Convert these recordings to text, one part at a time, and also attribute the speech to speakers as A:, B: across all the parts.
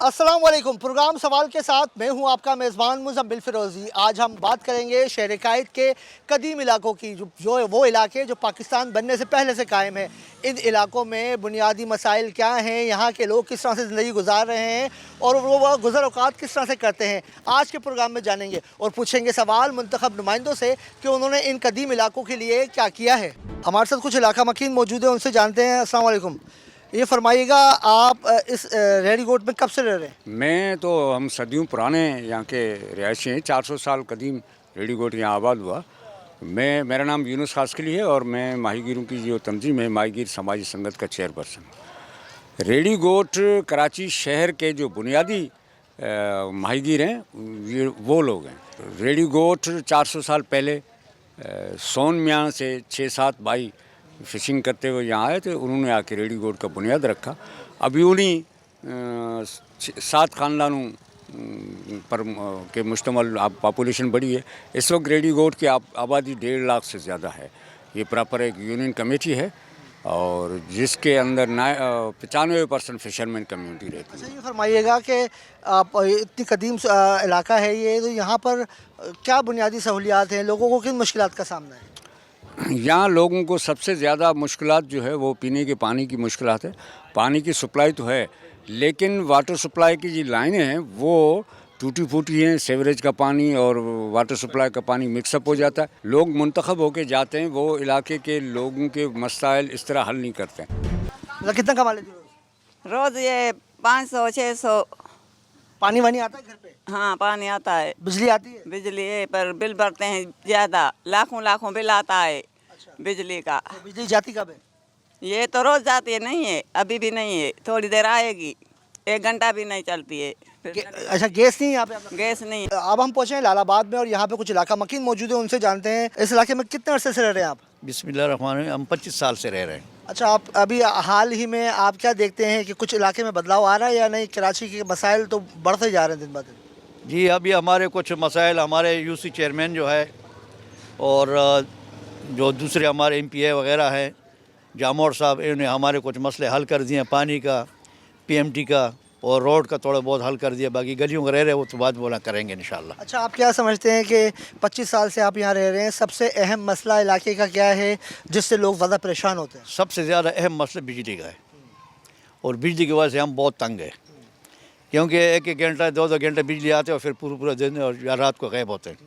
A: अस्सलाम वालेकुम। प्रोग्राम सवाल के साथ मैं हूं आपका मेज़बान मुज़म्मिल फ़िरोज़ी। आज हम बात करेंगे शहर कायद के कदीम इलाकों की, जो वो इलाके जो पाकिस्तान बनने से पहले से कायम है। इन इलाकों में बुनियादी मसाइल क्या हैं, यहाँ के लोग किस तरह से ज़िंदगी गुजार रहे हैं और वो गुज़र औक़ात किस तरह से करते हैं, आज के प्रोग्राम में जानेंगे और पूछेंगे सवाल मुंतखब नुमाइंदों से कि उन्होंने इन कदीम इलाकों के लिए क्या किया है। हमारे साथ कुछ इलाका मकीन मौजूद है, उनसे जानते हैं। अस्सलाम वालेकुम। ये फरमाइएगा, आप इस रेडी गोट में कब से रह रहे हैं?
B: मैं तो हम सदियों पुराने यहाँ के रिहायशी हैं। 400 साल कदीम रेडी गोट यहाँ आबाद हुआ। मेरा नाम यूनुस खासकली है और मैं माहीगीरों की जो तंजीम है माहीगीर समाजी संगत का चेयरपर्सन। रेडी गोट कराची शहर के जो बुनियादी माहीगीर हैं ये वो लोग हैं। रेडी गोट 400 साल पहले सोन मियाँ से 6-7 भाई फ़िशिंग करते हुए यहाँ आए थे। उन्होंने आके रेडी गोट का बुनियाद रखा। अभी उन्हीं 7 ख़ानदानों पर के मुश्तमल पॉपुलेशन बढ़ी है। इस वक्त रेडी गोट की आबादी 1.5 लाख से ज़्यादा है। ये प्रॉपर एक यूनियन कमेटी है और जिसके अंदर 95% फ़िशरमैन कम्यूनिटी रहती है।
A: अच्छा, ये फरमाइएगा कि आप इतनी कदीम इलाका है ये, तो यहाँ पर क्या बुनियादी सहूलियात हैं, लोगों को किन मुश्किलात का सामना है?
B: यहाँ लोगों को सबसे ज़्यादा मुश्किलात जो है वो पीने के पानी की मुश्किलात है। पानी की सप्लाई तो है लेकिन वाटर सप्लाई की जो लाइनें हैं वो टूटी फूटी हैं। सीवरेज का पानी और वाटर सप्लाई का पानी मिक्सअप हो जाता है। लोग मुंतखब होके जाते हैं, वो इलाके के लोगों के मसाइल इस तरह हल नहीं करते हैं।
A: मतलब कितना कमा लेते हो?
C: रोज ये 500-600।
A: पानी वानी आता है घर पे?
C: हाँ, पानी आता है,
A: बिजली आती है?
C: बिजली है पर बिल भरते हैं ज़्यादा, लाखों लाखों बिल आता है।
A: अच्छा।
C: बिजली का।
A: तो बिजली जाती कब है?
C: ये तो रोज जाती है, नहीं है अभी भी नहीं है, थोड़ी देर आएगी, 1 घंटा भी नहीं चलती है।
A: अच्छा, गैस नहीं है यहाँ पे?
C: गैस नहीं।
A: अब हम पहुँचे हैं लालाबाद में और यहाँ पे कुछ इलाका मकीन मौजूद है, उनसे जानते हैं। इस इलाके में कितने अरसे से रह रहे हैं आप?
D: बिस्मिल्लाहिर्रहमानिर्रहीम। हम 25 साल से रह रहे हैं।
A: अच्छा, आप अभी हाल ही में आप क्या देखते हैं कि कुछ इलाके में बदलाव आ रहा है या नहीं? कराची के मसाइल तो बढ़ते जा रहे हैं दिन ब दिन।
D: जी, अभी हमारे कुछ मसाइल, हमारे यूसी चेयरमैन जो है और जो दूसरे हमारे एमपीए वगैरह हैं, जामोर साहब, इन्होंने हमारे कुछ मसले हल कर दिए। पानी का, पीएमटी का और रोड का थोड़ा बहुत हल कर दिया। बाकी गलियों का रह रहे वो तो बाद बोला करेंगे इंशाल्लाह।
A: अच्छा, आप क्या समझते हैं कि 25 साल से आप यहाँ रह रहे हैं, सबसे अहम मसला इलाके का क्या है जिससे लोग ज़्यादा परेशान होते हैं?
D: सबसे ज़्यादा अहम मसला बिजली का है और बिजली की वजह से हम बहुत तंग है, क्योंकि 1-1 घंटा 2-2 घंटे बिजली आते हैं और फिर पूरा दिन और रात को गायब होते हैं।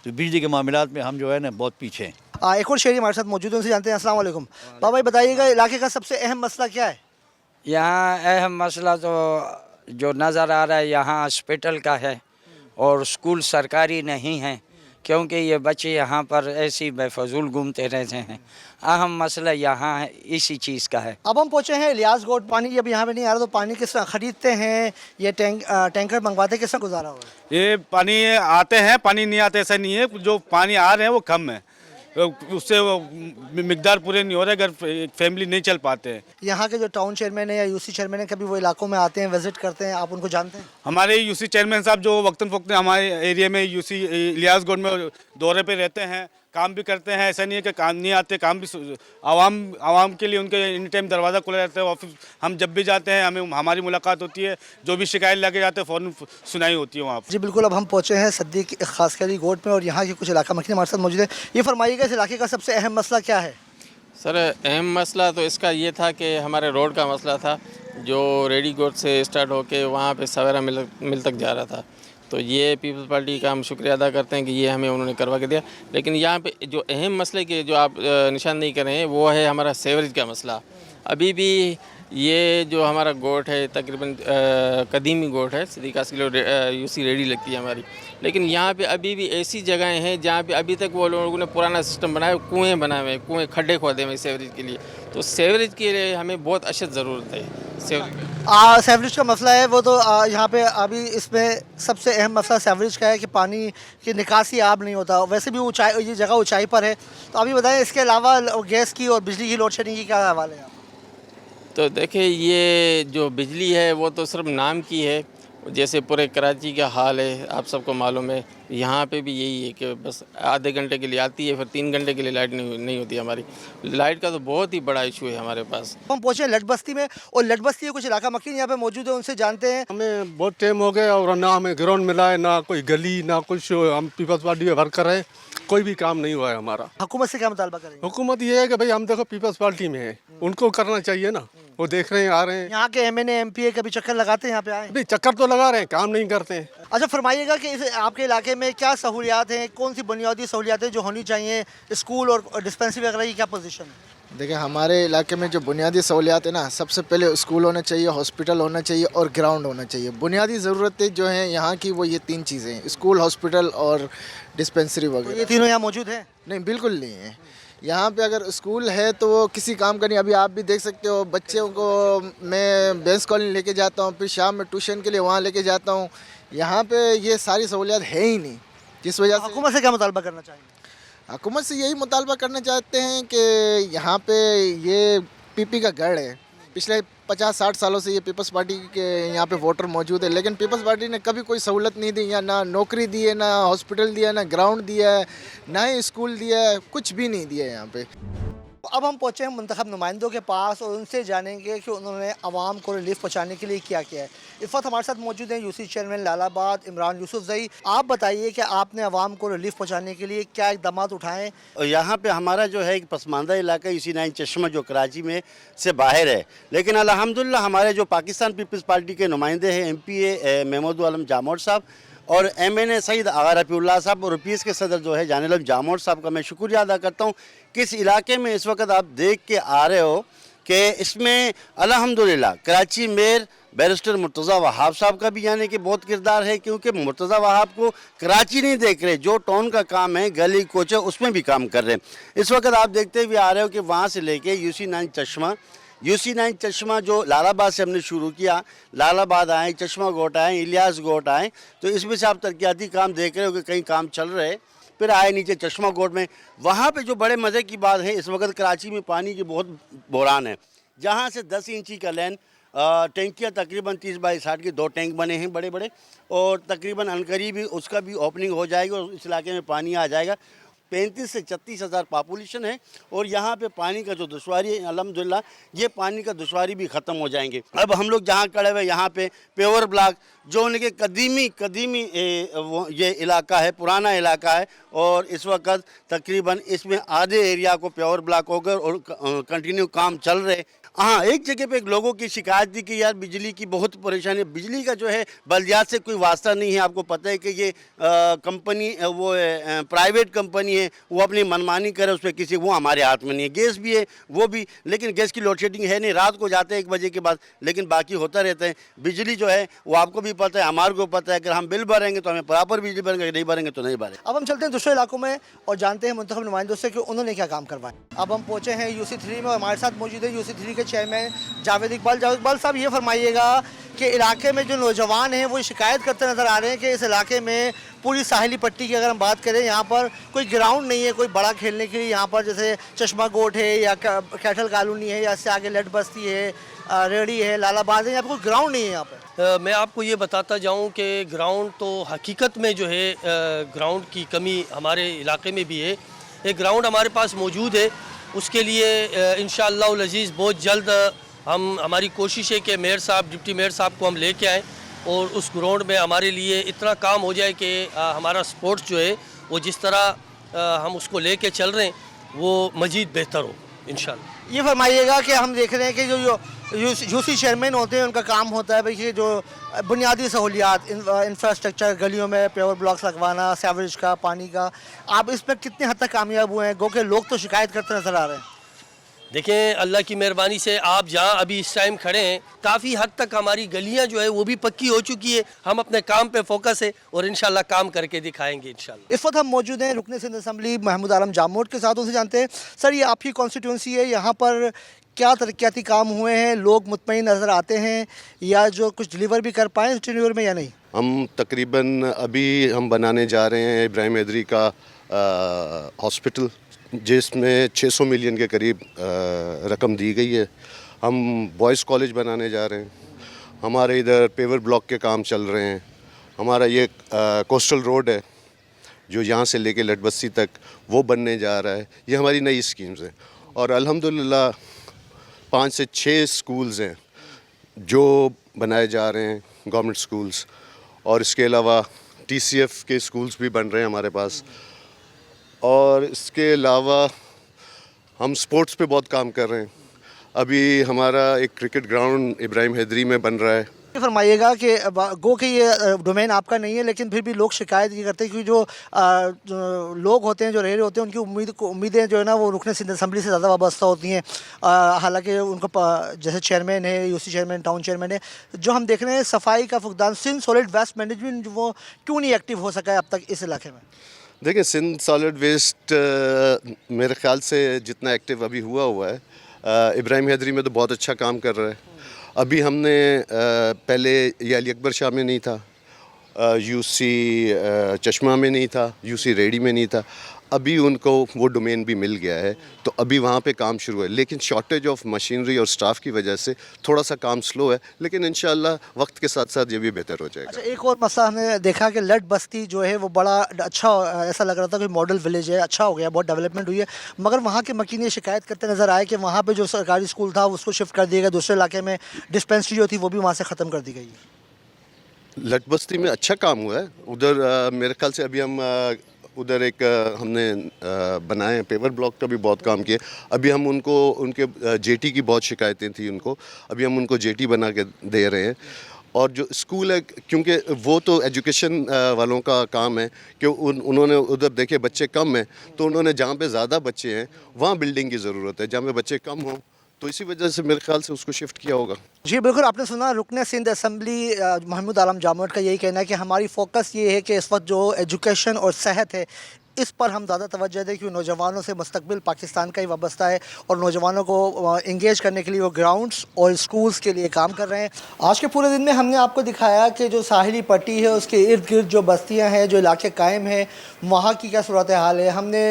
D: तो बिजली के मामलात में हम जो है ना बहुत पीछे हैं।
A: एक और शहरी हमारे साथ मौजूद है, उनसे जानते हैं। अस्सलाम वालेकुम। बाबा, बताइएगा इलाके का सबसे अहम मसला क्या है?
E: यहाँ अहम मसला तो जो नज़र आ रहा है यहाँ हॉस्पिटल का है और स्कूल सरकारी नहीं है, क्योंकि ये बच्चे यहाँ पर ऐसी बेफजूल घूमते रहते हैं। अहम मसला यहाँ है इसी चीज़ का है।
A: अब हम पहुँचे हैं इलियास गोट। पानी अब यहाँ पे नहीं आ रहा, तो पानी किस तरह खरीदते हैं? ये टैंकर मंगवाते किस तरह गुजारा हुआ है?
F: ये पानी आते हैं, पानी नहीं आते ऐसा नहीं है। जो पानी आ रहे हैं वो कम है, उससे वो मिकदार पूरे नहीं हो रहे, अगर फैमिली नहीं चल पाते हैं।
A: यहाँ के जो टाउन चेयरमैन है या यूसी चेयरमैन है, कभी वो इलाकों में आते हैं, विजिट करते हैं, आप उनको जानते हैं?
F: हमारे यूसी चेयरमैन साहब जो वक्तन फ़वक्तन हमारे एरिया में यूसी इलियास गोट में दौरे पे रहते हैं, काम भी करते हैं। ऐसा नहीं है कि काम नहीं आते, काम भी आवाम के लिए उनके एनी टाइम दरवाज़ा खुला रहता है। ऑफिस हम जब भी जाते हैं हमारी मुलाकात होती है, जो भी शिकायत लगे जाते हैं फ़ौरन सुनाई होती है वहाँ पर।
A: जी बिल्कुल। अब हम पहुँचे हैं सद्दीक खासकली गोट में और यहाँ के कुछ इलाका मकीन हमारे साथ मौजूद है। ये फरमाइएगा, इस इलाके का सबसे अहम मसला क्या है?
G: सर, अहम मसला तो इसका ये था कि हमारे रोड का मसला था, जो रेडी गोट से स्टार्ट होके वहाँ पे सवेरा मिल तक जा रहा था। तो ये पीपल्स पार्टी का हम शुक्रिया अदा करते हैं कि ये हमें उन्होंने करवा के दिया। लेकिन यहाँ पे जो अहम मसले के जो आप निशानदेही कर रहे हैं वो है हमारा सीवरेज का मसला। अभी भी ये जो हमारा गोट है तकरीबन कदीमी गोट है, सदीक किलो यूसी रेडी लगती है हमारी, लेकिन यहाँ पे अभी भी ऐसी जगहें हैं जहाँ पे अभी तक वो लोगों ने पुराना सिस्टम बनाया, कुएँ बनाए हुए, कुएँ खड्डे खोदे हुए सीवरेज के लिए। तो सीवरेज के लिए हमें बहुत अशद ज़रूरत है
A: सीवरेज का मसला है वो तो यहाँ पे अभी इसमें सबसे अहम मसला सीवरेज का है कि पानी की निकासी आब नहीं होता। वैसे भी ऊंचाई, ये जगह ऊंचाई पर है। तो अभी बताएं, इसके अलावा गैस की और बिजली की लोड शेडिंग की क्या हवाले है?
G: तो देखिए, ये जो बिजली है वो तो सिर्फ नाम की है। जैसे पूरे कराची का हाल है, आप सबको मालूम है, यहाँ पे भी यही है कि बस आधे घंटे के लिए आती है, फिर 3 घंटे के लिए लाइट नहीं होती हमारी। लाइट का तो बहुत ही बड़ा इशू है हमारे पास।
A: हम पहुंचे लट बस्ती में और लट बस्ती के कुछ इलाका मकीन यहाँ पे मौजूद है, उनसे जानते हैं।
H: हमें बहुत टाइम हो गया और ना हमें ग्राउंड मिला है, ना कोई गली, ना कुछ। हम पीपल्स पार्टी के वर्कर हैं, कोई भी काम नहीं हुआ है हमारा।
A: हुकूमत से क्या मुतालबा करेंगे?
H: हुकूमत ये है कि भाई हम देखो पीपल्स पार्टी में है, उनको करना चाहिए ना। वो देख रहे हैं, आ रहे हैं।
A: यहाँ के MNA MPA कभी चक्कर लगाते हैं यहाँ पे आए?
H: नहीं, चक्कर तो लगा रहे हैं, काम नहीं करते हैं।
A: अच्छा, फरमाइएगा कि इस आपके इलाके में क्या सहूलियात हैं, कौन सी बुनियादी सहूलियातें जो होनी चाहिए, स्कूल और डिस्पेंसरी वगैरह की क्या पोजीशन है?
I: देखिए, हमारे इलाके में जो बुनियादी सहूलियात है ना, सबसे पहले स्कूल होना चाहिए, हॉस्पिटल होना चाहिए और ग्राउंड होना चाहिए। बुनियादी ज़रूरतें जो हैं यहाँ की, वो ये 3 चीज़ें हैं, स्कूल, हॉस्पिटल और डिस्पेंसरी
A: तो
I: वगैरह।
A: ये तीनों यहाँ मौजूद हैं?
I: नहीं, बिल्कुल नहीं है। यहाँ पे अगर स्कूल है तो वो किसी काम का नहीं। अभी आप भी देख सकते हो, बच्चों को मैं बेंस कॉलोनी लेके जाता हूँ, फिर शाम में ट्यूशन के लिए वहाँ लेके जाता हूँ। यहाँ पे ये सारी सहूलियात है ही नहीं, जिस वजह से
A: हुकूमत से क्या मुतालबा करना चाहेंगे?
I: हुकूमत से यही मुतालबा करना चाहते हैं कि यहाँ पे ये पीपी का गढ़ है। पिछले 50-60 सालों से ये पीपल्स पार्टी के यहाँ पे वोटर मौजूद है, लेकिन पीपल्स पार्टी ने कभी कोई सहूलत नहीं दी। यहाँ ना नौकरी दी है, ना हॉस्पिटल दिया है, ना ग्राउंड दिया है, ना ही स्कूल दिया है, कुछ भी नहीं दिया है यहाँ पे।
A: अब हम पहुँचे हैं मुंतखब नुमाइंदों के पास और उनसे जानेंगे कि उन्होंने आवाम को रिलीफ पहुँचाने के लिए क्या किया है। इस वक्त हमारे साथ मौजूद हैं यूसी चेयरमैन लालाबाद इमरान यूसुफजई। आप बताइए कि आपने आवाम को रिलीफ पहुँचाने के लिए क्या इकदाम उठाएँ?
J: यहाँ पे हमारा जो है एक पसमानदा इलाका यूसी 9 चश्मा जो कराची में से बाहर है, लेकिन अल्हम्दुलिल्लाह हमारे जो पाकिस्तान पीपल्स पार्टी के नुमाइंदे हैं MPA महमूद आलम जामोर साहब और MNA सईद आगा रफ़ीउल्लाह साहब और पीएस के सदर जो है जानिल जामोर साहब का मैं शुक्रिया अदा करता हूँ कि इस इलाके में इस वक्त आप देख के आ रहे हो कि इसमें अल्हम्दुलिल्लाह कराची मेयर बैरिस्टर मुर्तज़ा वहाब साहब का भी यानी कि बहुत किरदार है, क्योंकि मुर्तज़ा वहाब को कराची नहीं देख रहे, जो टाउन का काम है, गली कोचे, उसमें भी काम कर रहे हैं। इस वक्त आप देखते हुए आ रहे हो कि वहाँ से लेके यूसी 9 चश्मा जो लालाबाद से हमने शुरू किया, लालाबाद आए, चश्मा गोट आए, इलियास गोट आए, तो इसमें से आप तरक्याती काम देख रहे हो कि कहीं काम चल रहे हैं। फिर आए नीचे चश्मा गोट में, वहाँ पे जो बड़े मज़े की बात है, इस वक्त कराची में पानी की बहुत बहरान है। जहाँ से 10 इंची का लेन टैंकियाँ तकरीबन 30 बाई 60 के 2 टैंक बने हैं बड़े बड़े, और तकरीबन अनकरीब उसका भी ओपनिंग हो जाएगी और इस इलाके में पानी आ जाएगा। 35 से 36 हज़ार पॉपुलेशन है और यहाँ पे पानी का जो दुश्वारी है, अल्हम्दुलिल्लाह ये पानी का दुश्वारी भी ख़त्म हो जाएंगे। अब हम लोग जहाँ खड़े हुए यहाँ पे पेवर ब्लॉक जो उनके कदीमी ये इलाका है, पुराना इलाका है, और इस वक्त तकरीबन इसमें आधे एरिया को पेवर ब्लॉक हो गए और कंटिन्यू काम चल रहे। हाँ, एक जगह पे एक लोगों की शिकायत थी कि यार बिजली की बहुत परेशानी, बिजली का जो है बल्दियात से कोई वास्ता नहीं है। आपको पता है कि ये कंपनी वो प्राइवेट कंपनी है, वो अपनी मनमानी करे, उस पर किसी वो हमारे हाथ में नहीं है। गैस भी है वो भी, लेकिन गैस की लोड शेडिंग है नहीं, रात को जाते हैं 1 बजे के बाद, लेकिन बाकी होता रहता है। बिजली जो है वो आपको भी पता है, हमारे को पता है, अगर हम बिल भरेंगे तो हमें प्रॉपर बिजली भरेंगे, नहीं भरेंगे तो नहीं भरेंगे।
A: अब हम चलते हैं दूसरे इलाकों में और जानते हैं मुंतखब नुमाइंदों से कि उन्होंने क्या काम करवाया। अब हम पहुँचे हैं यूसी 3 में और हमारे साथ मौजूद है यूसी 3 के चेयरमैन जावेद इकबाल साहब, ये फरमाइएगा कि इलाके में जो नौजवान हैं वो शिकायत करते नज़र आ रहे हैं कि इस इलाके में पूरी साहिली पट्टी की अगर हम बात करें, यहाँ पर कोई ग्राउंड नहीं है कोई बड़ा खेलने के लिए। यहाँ पर जैसे चश्मा गोट है या कैटल कॉलोनी है या इससे आगे लट बस्ती है, रेडी है, लालाबाद है, यहाँ पर कोई ग्राउंड नहीं है। यहाँ पर
K: मैं आपको ये बताता जाऊँ कि ग्राउंड तो हकीकत में जो है ग्राउंड की कमी हमारे इलाके में भी है। एक ग्राउंड हमारे पास मौजूद है, उसके लिए इंशाअल्लाह अज़ीज़ बहुत जल्द हमारी कोशिश है कि मेयर साहब, डिप्टी मेयर साहब को हम लेके आएँ और उस ग्राउंड में हमारे लिए इतना काम हो जाए कि हमारा स्पोर्ट्स जो है वो जिस तरह हम उसको लेके चल रहे हैं वो मज़ीद बेहतर हो इंशाअल्लाह।
A: ये फरमाइएगा कि हम देख रहे हैं कि जो यूसी चेयरमैन होते हैं उनका काम होता है भाई कि जो बुनियादी सहूलियात, इंफ्रास्ट्रक्चर, गलियों में पेवर ब्लॉक्स लगवाना, सीवरेज का, पानी का, आप इस पर कितने हद तक कामयाब हुए हैं? गो के लोग तो शिकायत करते नज़र आ रहे हैं।
K: देखें, अल्लाह की मेहरबानी से आप जहाँ अभी इस टाइम खड़े हैं काफ़ी हद तक हमारी गलियाँ जो है वो भी पक्की हो चुकी है। हम अपने काम पे फोकस है और इंशाल्लाह काम करके दिखाएंगे इंशाल्लाह।
A: इस वक्त हम मौजूद हैं रुकने सिंध असम्बली महमूद आलम जामोद के साथ, उनसे जानते हैं सर ये आपकी कॉन्स्टिट्यूंसी है, यहाँ पर क्या तरक्याती काम हुए हैं, लोग मुतमईन नज़र आते हैं या जो कुछ डिलीवर भी कर पाए टेन्योर में या नहीं?
L: हम तकरीबन अभी हम बनाने जा रहे हैं इब्राहिम हैदरी का हॉस्पिटल, जिसमें 600 मिलियन के करीब रकम दी गई है। हम बॉयज़ कॉलेज बनाने जा रहे हैं, हमारे इधर पेवर ब्लॉक के काम चल रहे हैं, हमारा ये कोस्टल रोड है जो यहाँ से लेके लटबस्ती तक वो बनने जा रहा है। ये हमारी नई स्कीम्स हैं और अल्हम्दुलिल्लाह 5 से 6 स्कूल्स हैं जो बनाए जा रहे हैं, गवर्नमेंट स्कूल्स, और इसके अलावा TCF के स्कूल्स भी बन रहे हैं हमारे पास। और इसके अलावा हम स्पोर्ट्स पे बहुत काम कर रहे हैं। अभी हमारा एक क्रिकेट ग्राउंड इब्राहिम हैदरी में बन रहा है।
A: फरमाइएगा कि गो कि ये डोमेन आपका नहीं है, लेकिन फिर भी लोग शिकायत ये करते हैं कि जो लोग होते हैं, जो रह रहे होते हैं, उनकी उम्मीदें जो है ना वो रुकन सिंध असम्बली से ज़्यादा वाबस्ता होती हैं। हालांकि उनको जैसे चेयरमैन है, UC चेयरमैन, टाउन चेयरमैन है, जो हम देख रहे हैं सफाई का फुकदान, सिंध सॉलिड वेस्ट मैनेजमेंट वो क्यों नहीं एक्टिव हो सका है अब तक इस इलाके में?
L: देखिए, सिंध सॉलिड वेस्ट मेरे ख्याल से जितना एक्टिव अभी हुआ है, इब्राहिम हैदरी में तो बहुत अच्छा काम कर रहा है। अभी हमने पहले ये अली अकबर शाह में नहीं था, UC चश्मा में नहीं था, UC रेडी में नहीं था, अभी उनको वो डोमेन भी मिल गया है, तो अभी वहाँ पे काम शुरू है। लेकिन शॉर्टेज ऑफ मशीनरी और स्टाफ की वजह से थोड़ा सा काम स्लो है, लेकिन इंशाल्लाह वक्त के साथ साथ ये भी बेहतर हो जाएगा।
A: अच्छा, एक और मसला हमने देखा कि लट बस्ती जो है वो बड़ा अच्छा, ऐसा लग रहा था कि मॉडल विलेज है, अच्छा हो गया, बहुत डेवलपमेंट हुई है, मगर वहाँ के मकीन ये शिकायत करते नज़र आए कि वहाँ पर जो सरकारी स्कूल था उसको शिफ्ट कर दिया गया दूसरे इलाके में, डिस्पेंसरी जो थी वो भी वहाँ से ख़त्म कर दी गई है।
L: लट बस्ती में अच्छा काम हुआ है उधर। मेरे ख्याल से अभी हम उधर एक हमने बनाए हैं, पेवर ब्लॉक का भी बहुत काम किया। अभी हम उनको उनके JT की बहुत शिकायतें थी उनको, अभी हम उनको JT बना के दे रहे हैं। और जो स्कूल है, क्योंकि वो तो एजुकेशन वालों का काम है कि उन्होंने उधर देखे बच्चे कम हैं, तो उन्होंने जहाँ पे ज़्यादा बच्चे हैं वहाँ बिल्डिंग की ज़रूरत है, जहाँ पे बच्चे कम हों तो इसी वजह से मेरे ख्याल से उसको शिफ्ट किया होगा।
A: जी बिल्कुल, आपने सुना रुकन सिंध असम्बली महमूद आलम जामोद का यही कहना है कि हमारी फोकस ये है कि इस वक्त जो एजुकेशन और सेहत है इस पर हम ज़्यादा तवज्जो दें, क्योंकि नौजवानों से मुस्तकबिल पाकिस्तान का ही वाबस्ता है और नौजवानों को इंगेज करने के लिए वो ग्राउंड्स और स्कूल्स के लिए काम कर रहे हैं। आज के पूरे दिन में हमने आपको दिखाया कि जो साहिली पट्टी है उसके इर्द गिर्द जो बस्तियां हैं, जो इलाके कायम हैं, वहाँ की क्या सूरत हाल है। हमने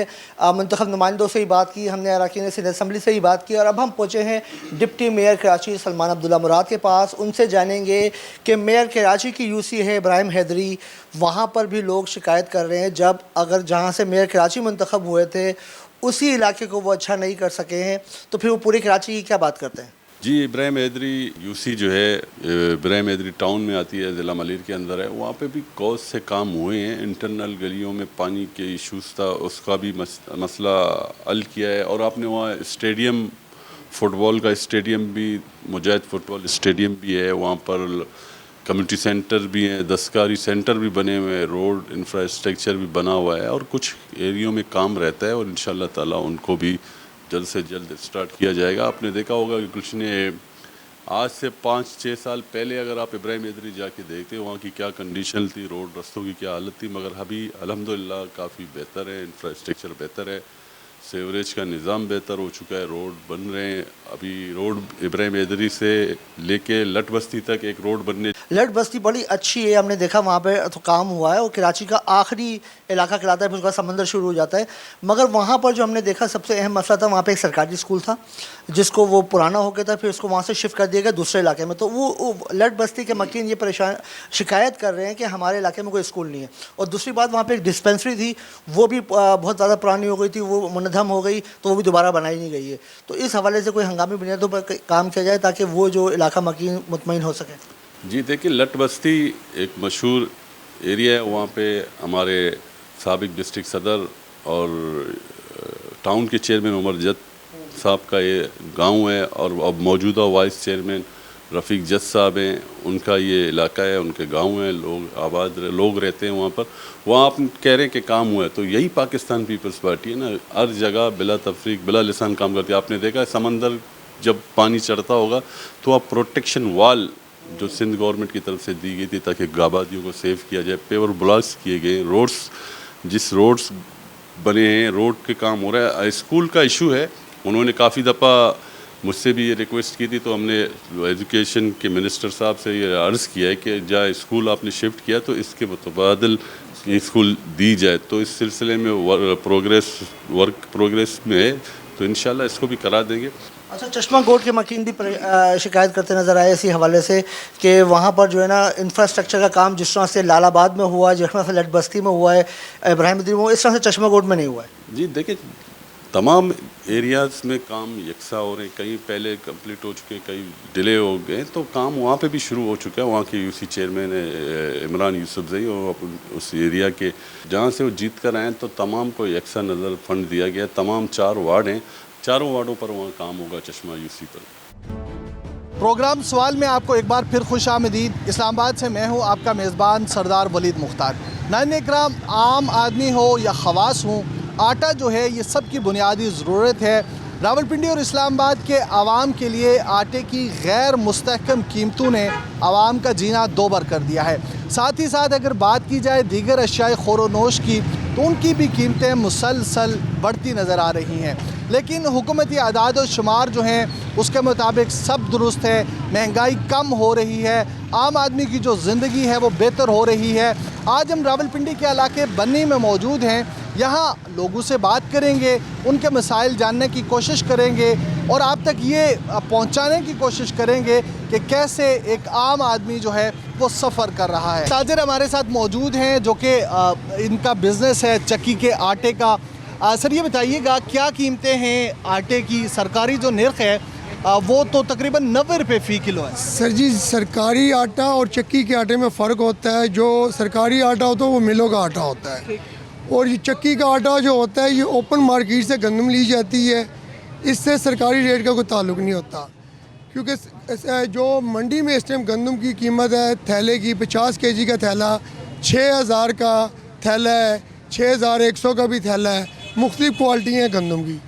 A: मुंतखब नुमाइंदों से ही बात की, हमने अरकान सिंध असम्बली से ही बात की, और अब हम पहुँचे हैं डिप्टी मेयर कराची सलमान अब्दुल्ला मुराद के पास। उनसे जानेंगे कि मेयर कराची की UC है इब्राहिम हैदरी, वहाँ पर भी लोग शिकायत कर रहे हैं जब अगर जहाँ से मेयर कराची मुंतखब हुए थे उसी इलाके को वो अच्छा नहीं कर सके हैं तो फिर वो पूरी कराची की क्या बात करते हैं?
M: जी, इब्राहिम हैदरी UC जो है इब्राहिम हैदरी टाउन में आती है, ज़िला मलिर के अंदर है, वहाँ पे भी कॉज से काम हुए हैं। इंटरनल गलियों में पानी के इशूज़ था, उसका भी मसला हल किया है। और आपने वहाँ स्टेडियम, फुटबॉल का स्टेडियम भी, मुजाहिद फुटबॉल स्टेडियम भी है, वहाँ पर कम्युनिटी सेंटर भी हैं, दस्तकारी सेंटर भी बने हुए हैं, रोड इंफ्रास्ट्रक्चर भी बना हुआ है और कुछ एरियो में काम रहता है और इंशाल्लाह ताला उनको भी जल्द से जल्द स्टार्ट किया जाएगा। आपने देखा होगा कि कुछ ने आज से 5-6 साल पहले अगर आप इब्राहिम हैदरी जाके देखते वहाँ की क्या कंडीशन थी, रोड रस्तों की क्या हालत थी, मगर अभी अल्हम्दुलिल्लाह काफ़ी बेहतर है, इंफ्रास्ट्रक्चर बेहतर है, सीवरेज का निज़ाम बेहतर हो चुका है, रोड बन रहे हैं। अभी रोड इब्राहिम हैदरी से लेके लट बस्ती तक एक रोड बनने,
A: लट बस्ती बड़ी अच्छी है, हमने देखा वहाँ पे तो काम हुआ है और कराची का आखिरी इलाका कहलाता है, फिर उसका समंदर शुरू हो जाता है। मगर वहाँ पर जो हमने देखा सबसे अहम मसला था, वहाँ पे एक सरकारी स्कूल था जिसको वो पुराना हो गया था, फिर उसको वहाँ से शिफ्ट कर दिया गया दूसरे इलाके में। तो वो लट बस्ती के मकीन ये परेशान शिकायत कर रहे हैं कि हमारे इलाके में कोई स्कूल नहीं है। और दूसरी बात, वहाँ पर एक डिस्पेंसरी थी, वो भी बहुत ज़्यादा पुरानी हो गई थी, वो मुनहदम हो गई, तो वो भी दोबारा बनाई नहीं गई है। तो इस हवाले से कोई हंगामी बुनियादों पर काम किया जाए ताकि वो जो इलाका मकीन मुतमईन हो सके।
M: जी देखिए, लट बस्ती एक मशहूर एरिया है, वहाँ पे हमारे साबिक डिस्ट्रिक्ट सदर और टाउन के चेयरमैन उमर जद साहब का ये गांव है और अब मौजूदा वाइस चेयरमैन रफ़ीक जद साहब हैं, उनका ये इलाका है, उनके गांव हैं, लोग रहते हैं वहाँ पर। वहाँ आप कह रहे हैं कि काम हुआ है, तो यही पाकिस्तान पीपल्स पार्टी है ना, हर जगह बिला तफरीक बिला लिसान काम करती है। आपने देखा है समंदर जब पानी चढ़ता होगा तो आप प्रोटेक्शन वाल जो सिंध गवर्नमेंट की तरफ से दी गई थी ताकि आबादियों को सेव किया जाए, पेवर ब्लॉक्स किए गए, रोड्स जिस रोड्स बने हैं, रोड के काम हो रहा है। स्कूल का इशू है, उन्होंने काफ़ी दफ़ा मुझसे भी ये रिक्वेस्ट की थी, तो हमने एजुकेशन के मिनिस्टर साहब से ये अर्ज़ किया है कि जहाँ स्कूल आपने शिफ्ट किया तो इसके मुतबादिल स्कूल दी जाए। तो इस सिलसिले में वर्क प्रोग्रेस में है, तो इंशाल्लाह इसको भी करा देंगे।
A: अच्छा, चश्मा गोट के मकीन भी शिकायत करते नज़र आए इसी हवाले से कि वहाँ पर जो है ना इंफ्रास्ट्रक्चर का काम जिस तरह से लालाबाद में हुआ है, जिस तरह से लट बस्ती में हुआ है, इब्राहिम इदरी में, इस तरह से चश्मा गोट में नहीं हुआ है।
M: जी देखिए, तमाम एरियाज़ में काम यकसा हो रहे हैं, कहीं पहले कंप्लीट हो चुके, कहीं डिले हो गए, तो काम वहाँ पे भी शुरू हो चुका है। वहाँ के यूसी चेयरमैन इमरान यूसुफजई और उस एरिया के जहाँ से वो जीत कर आए तो तमाम को यकसा नज़र फंड दिया गया। तमाम 4 वार्ड हैं, चारों वार्डों पर वहाँ काम होगा चश्मा यूसी पर।
A: प्रोग्राम सवाल में आपको एक बार फिर खुश आमदीद। इस्लामाबाद से मैं हूँ आपका मेज़बान सरदार वलीद मुख्तार। नाज़रीन इकराम, आम आदमी हो या खवास हों, आटा जो है ये सब की बुनियादी ज़रूरत है। रावलपिंडी और इस्लामाबाद के आवाम के लिए आटे की गैर मुस्तहकम कीमतों ने आवाम का जीना दोबर कर दिया है। साथ ही साथ अगर बात की जाए दीगर अशियाए ख़ोर-ओ-नोश की तो उनकी भी कीमतें मुसलसल बढ़ती नज़र आ रही हैं। लेकिन हुकूमती आदाद और शुमार जो हैं उसके मुताबिक सब दुरुस्त है, महंगाई कम हो रही है, आम आदमी की जो ज़िंदगी है वो बेहतर हो रही है। आज हम रावलपिंडी के इलाके बन्नी में मौजूद हैं। यहाँ लोगों से बात करेंगे, उनके मसाइल जानने की कोशिश करेंगे और आप तक ये पहुँचाने की कोशिश करेंगे कि कैसे एक आम आदमी जो है वो सफ़र कर रहा है। ताजिर हमारे साथ मौजूद हैं जो कि इनका बिज़नेस है चक्की के आटे का। सर ये बताइएगा क्या कीमतें हैं आटे की? सरकारी जो निर्ख है वो तो तकरीबन 90 रुपये फ़ी किलो है।
N: सर जी, सरकारी आटा और चक्की के आटे में फ़र्क होता है। जो सरकारी आटा होता है वो मिलों का आटा होता है और ये चक्की का आटा जो होता है ये ओपन मार्केट से गंदम ली जाती है। इससे सरकारी रेट का कोई ताल्लुक़ नहीं होता, क्योंकि जो मंडी में इस टाइम गंदम की कीमत है थैले की 50 kg का थैला 6000 का थैला है, 6100 का भी थैला है। मुख्तलिफ क्वालिटी हैं गंदम की।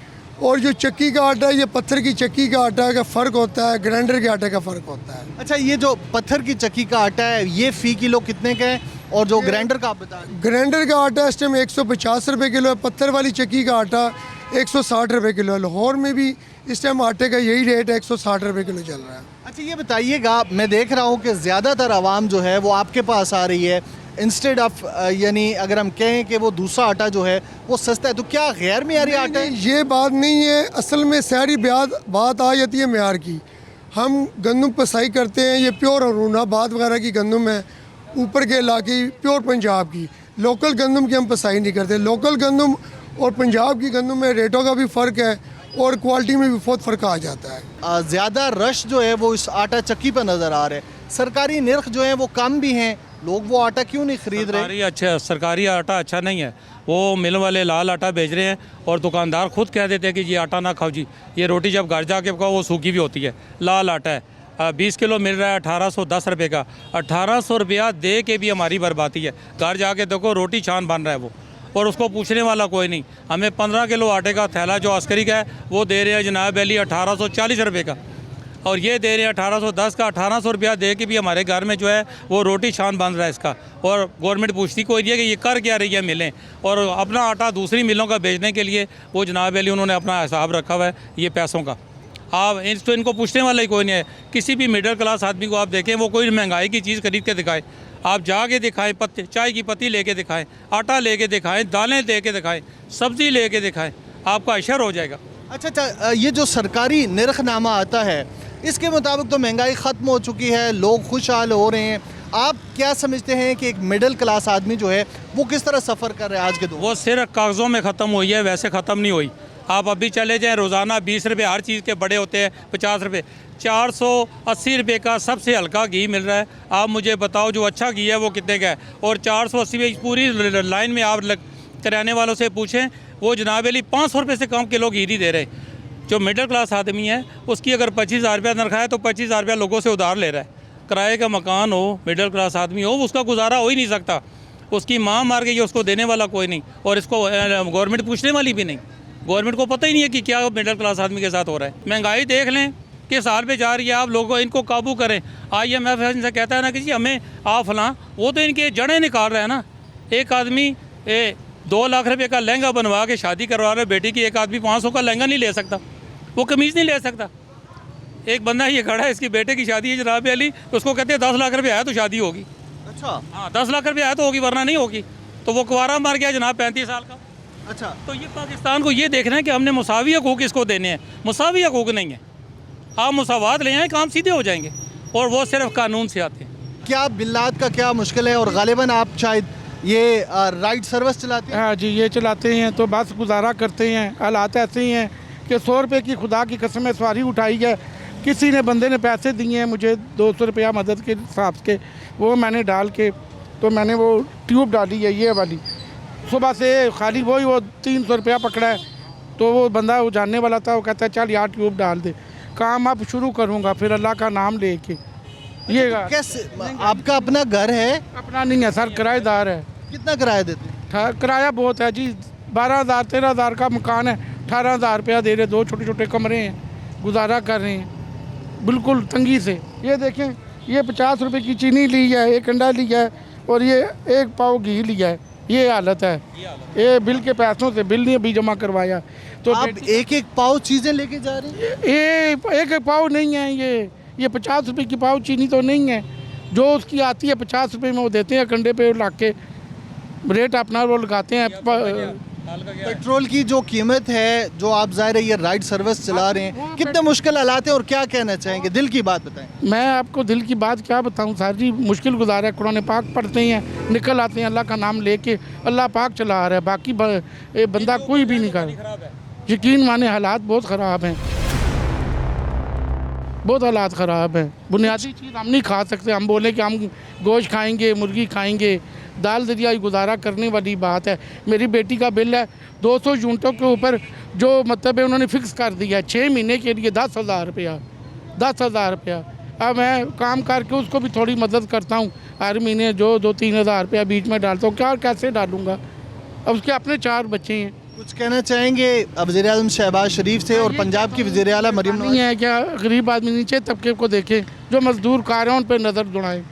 N: और जो चक्की का आटा है ये पत्थर की चक्की का आटा का फ़र्क होता है, ग्राइंडर के आटे का फ़र्क होता है।
A: अच्छा, ये जो पत्थर की चक्की का आटा है ये फ़ी किलो कितने का है और जो ग्राइंडर का आप बता रहे हैं?
N: ग्राइंडर का आटा इस टाइम 150 रुपये किलो है, पत्थर वाली चक्की का आटा 160 रुपये किलो है। लाहौर में भी इस टाइम आटे का यही रेट है, 160 रुपये किलो चल रहा है।
A: अच्छा, ये बताइएगा, मैं देख रहा हूँ कि ज़्यादातर आवाम जो है वो आपके पास आ रही है इंस्टेड ऑफ, यानी अगर हम कहें कि वो दूसरा आटा जो है वो सस्ता है, तो क्या गैर मेयारी आटा है?
N: ये बात नहीं है। असल में सारी बात आ जाती है मेयार की। हम गंदम पसाई करते हैं, ये प्योर अरूनाबाद वगैरह की गंदम है, ऊपर के इलाके प्योर पंजाब की। लोकल गंदम की हम पसाई नहीं करते। लोकल गंदम और पंजाब की गंदम में रेटों का भी फ़र्क है और क्वालिटी में भी बहुत फ़र्क आ जाता है।
A: ज़्यादा रश जो है वो इस आटा चक्की पर नज़र आ रहा है। सरकारी निर्ख जो है वो कम भी हैं, लोग वो आटा क्यों नहीं खरीद रहे?
O: अच्छा, सरकारी आटा अच्छा नहीं है, वो मिल वाले लाल आटा बेच रहे हैं और दुकानदार खुद कह देते हैं कि ये आटा ना खाओ जी, ये रोटी जब घर जाके खाओ वो सूखी भी होती है। लाल आटा है 20 किलो मिल रहा है 1810 रुपये का। 1800 रुपया दे के भी हमारी बर्बादी है। घर जाके देखो रोटी छान बन रहा है वो, और उसको पूछने वाला कोई नहीं। हमें 15 किलो आटे का थैला जो अस्करी का है वो दे रहे हैं जनाब अली 1840 रुपये का, और ये दे रहे हैं 1810 का। 1800 रुपया दे के भी हमारे घर में जो है वो रोटी छान बन रहा है इसका, और गवर्नमेंट पूछती कोई नहीं है कि ये कर क्या रही है मिलें। और अपना आटा दूसरी मिलों का बेचने के लिए वो जनाब अली उन्होंने अपना हिसाब रखा हुआ है ये पैसों का। आप तो इनको पूछने वाला ही कोई नहीं है। किसी भी मिडिल क्लास आदमी को आप देखें, वो कोई महंगाई की चीज़ खरीद के दिखाए, आप जाके दिखाएं, पत्ते चाय की पत्ती लेके दिखाएं, आटा लेके दिखाएं, दालें दे के दिखाएं, सब्ज़ी लेके दिखाएं, आपका अशर हो जाएगा।
A: अच्छा, ये जो सरकारी निर्खनामा आता है इसके मुताबिक तो महंगाई ख़त्म हो चुकी है, लोग खुशहाल हो रहे हैं। आप क्या समझते हैं कि एक मिडिल क्लास आदमी जो है वो किस तरह सफ़र कर रहा है आज के दौर?
O: वो सिर्फ कागज़ों में ख़त्म हुई है, वैसे ख़त्म नहीं हुई। आप अभी चले जाएँ, रोज़ाना 20 रुपये हर चीज़ के बड़े होते हैं, 50 रुपये, 480 रुपये का सबसे हल्का घी मिल रहा है। आप मुझे बताओ जो अच्छा घी है वो कितने का है? और 480 में पूरी लाइन में आप किराने वालों से पूछें, वो जनाब अली 500 रुपये से कम किलो घी नहीं दे रहे। जो मिडिल क्लास आदमी है उसकी अगर 25,000 रुपया तनख्वाह है तो 25,000 रुपया लोगों से उधार ले रहा है। किराए का मकान हो, मिडिल क्लास आदमी हो, उसका गुजारा हो ही नहीं सकता। उसकी माँ मार गई, उसको देने वाला कोई नहीं, और इसको गवर्नमेंट पूछने वाली भी नहीं। गवर्नमेंट को पता ही नहीं है कि क्या मिडिल क्लास आदमी के साथ हो रहा है। महंगाई देख लें किस हाल पे जा रही है। आप लोगों इनको काबू करें। IMF इनसे कहता है ना कि जी हमें फलां, वो तो इनके जड़ें निकाल रहे हैं ना। एक आदमी 2 लाख रुपये का लहंगा बनवा के शादी करवा रहे बेटी की, एक आदमी 500 का लहंगा नहीं ले सकता, वो कमीज़ नहीं ले सकता। एक बंदा ये खड़ा है, इसकी बेटे की शादी है जनाब अली, तो उसको कहते हैं 10 लाख रुपये आया तो शादी होगी।
A: अच्छा,
O: हाँ 10 लाख रुपये आया तो होगी, वरना नहीं होगी। तो वो कुंवारा मर गया जनाब 35 साल का।
A: अच्छा,
O: तो ये पाकिस्तान को ये देखना है कि हमने मुसावी हकूक़ इसको देने हैं, मुसावी हकूक़ नहीं है। आप मुसावात ले आए, काम सीधे हो जाएंगे, और वो सिर्फ कानून से आते हैं।
A: क्या बिल्लात का क्या मुश्किल है, और गालिबन आप शायद ये राइड सर्विस चलाते हैं?
P: हाँ जी, ये चलाते हैं तो बस गुजारा करते हैं। हालात ऐसे ही हैं कि 100 रुपये की खुदा की कसम सवारी उठाई है, किसी ने बंदे ने पैसे दिए हैं मुझे 200 रुपया मदद के हिसाब के, वो मैंने डाल के तो मैंने वो ट्यूब डाली है ये वाली, सुबह से खाली वही वो 300 रुपया पकड़ा है। तो वो बंदा वो जानने वाला था, वो कहता है चल यार ट्यूब डाल दे, काम अब शुरू करूँगा फिर अल्लाह का नाम लेके। ये
A: कैसे आपका अपना घर है?
P: अपना नहीं है सर, किराएदार है।
A: कितना किराया देते हैं?
P: किराया बहुत है जी, 12,000 13,000 का मकान है, 18,000 रुपया दे रहे, 2 छोटे छोटे कमरे हैं, गुजारा कर रहे हैं बिल्कुल तंगी से। ये देखें, ये 50 रुपये की चीनी ली है, 1 अंडा लिया है, और ये 1 पाव घी लिया है। ये हालत है, ये बिल के पैसों से, बिल नहीं अभी जमा करवाया। तो
A: आप 1-1 पाव चीज़ें लेके जा रहे हैं?
P: ये 1-1 पाव नहीं है, ये 50 रुपये की पाव चीनी तो नहीं है, जो उसकी आती है 50 रुपये में वो देते हैं कंडे पे ला के, रेट अपना वो लगाते हैं।
A: पेट्रोल की जो कीमत है, जो आप ज़ाहिर है ये राइड सर्विस चला रहे हैं, कितने मुश्किल हालात हैं और क्या कहना चाहेंगे? दिल की बात बताएं।
P: मैं आपको दिल की बात क्या बताऊं सर जी, मुश्किल गुजारा है। कुरान पाक पढ़ते हैं, निकल आते हैं, अल्लाह का नाम लेके, अल्लाह पाक चला रहा है, बाकी बंदा कोई भी नहीं कर। यकीन माने हालात बहुत ख़राब हैं, बहुत हालात ख़राब हैं। बुनियादी चीज़ हम नहीं खा सकते, हम बोले कि हम गोश्त खाएंगे, मुर्गी खाएंगे, दाल दरिया गुजारा करने वाली बात है। मेरी बेटी का बिल है 200 यूनिटों के ऊपर, जो मतलब है उन्होंने फिक्स कर दिया 6 महीने के लिए 10,000 रुपया, 10,000 रुपया। अब मैं काम करके उसको भी थोड़ी मदद करता हूँ, हर महीने जो 2-3 हज़ार रुपया बीच में डालता हूँ, क्या कैसे डालूँगा? अब उसके अपने 4 बच्चे हैं।
A: कुछ कहना चाहेंगे वज़ीर आज़म शहबाज शरीफ से और पंजाब की वज़ीर आला मरीम नवाज़?
P: नहीं है क्या, गरीब आदमी नीचे तबके को देखें, जो मजदूर कार हैं उन पर नज़र दौड़ाएं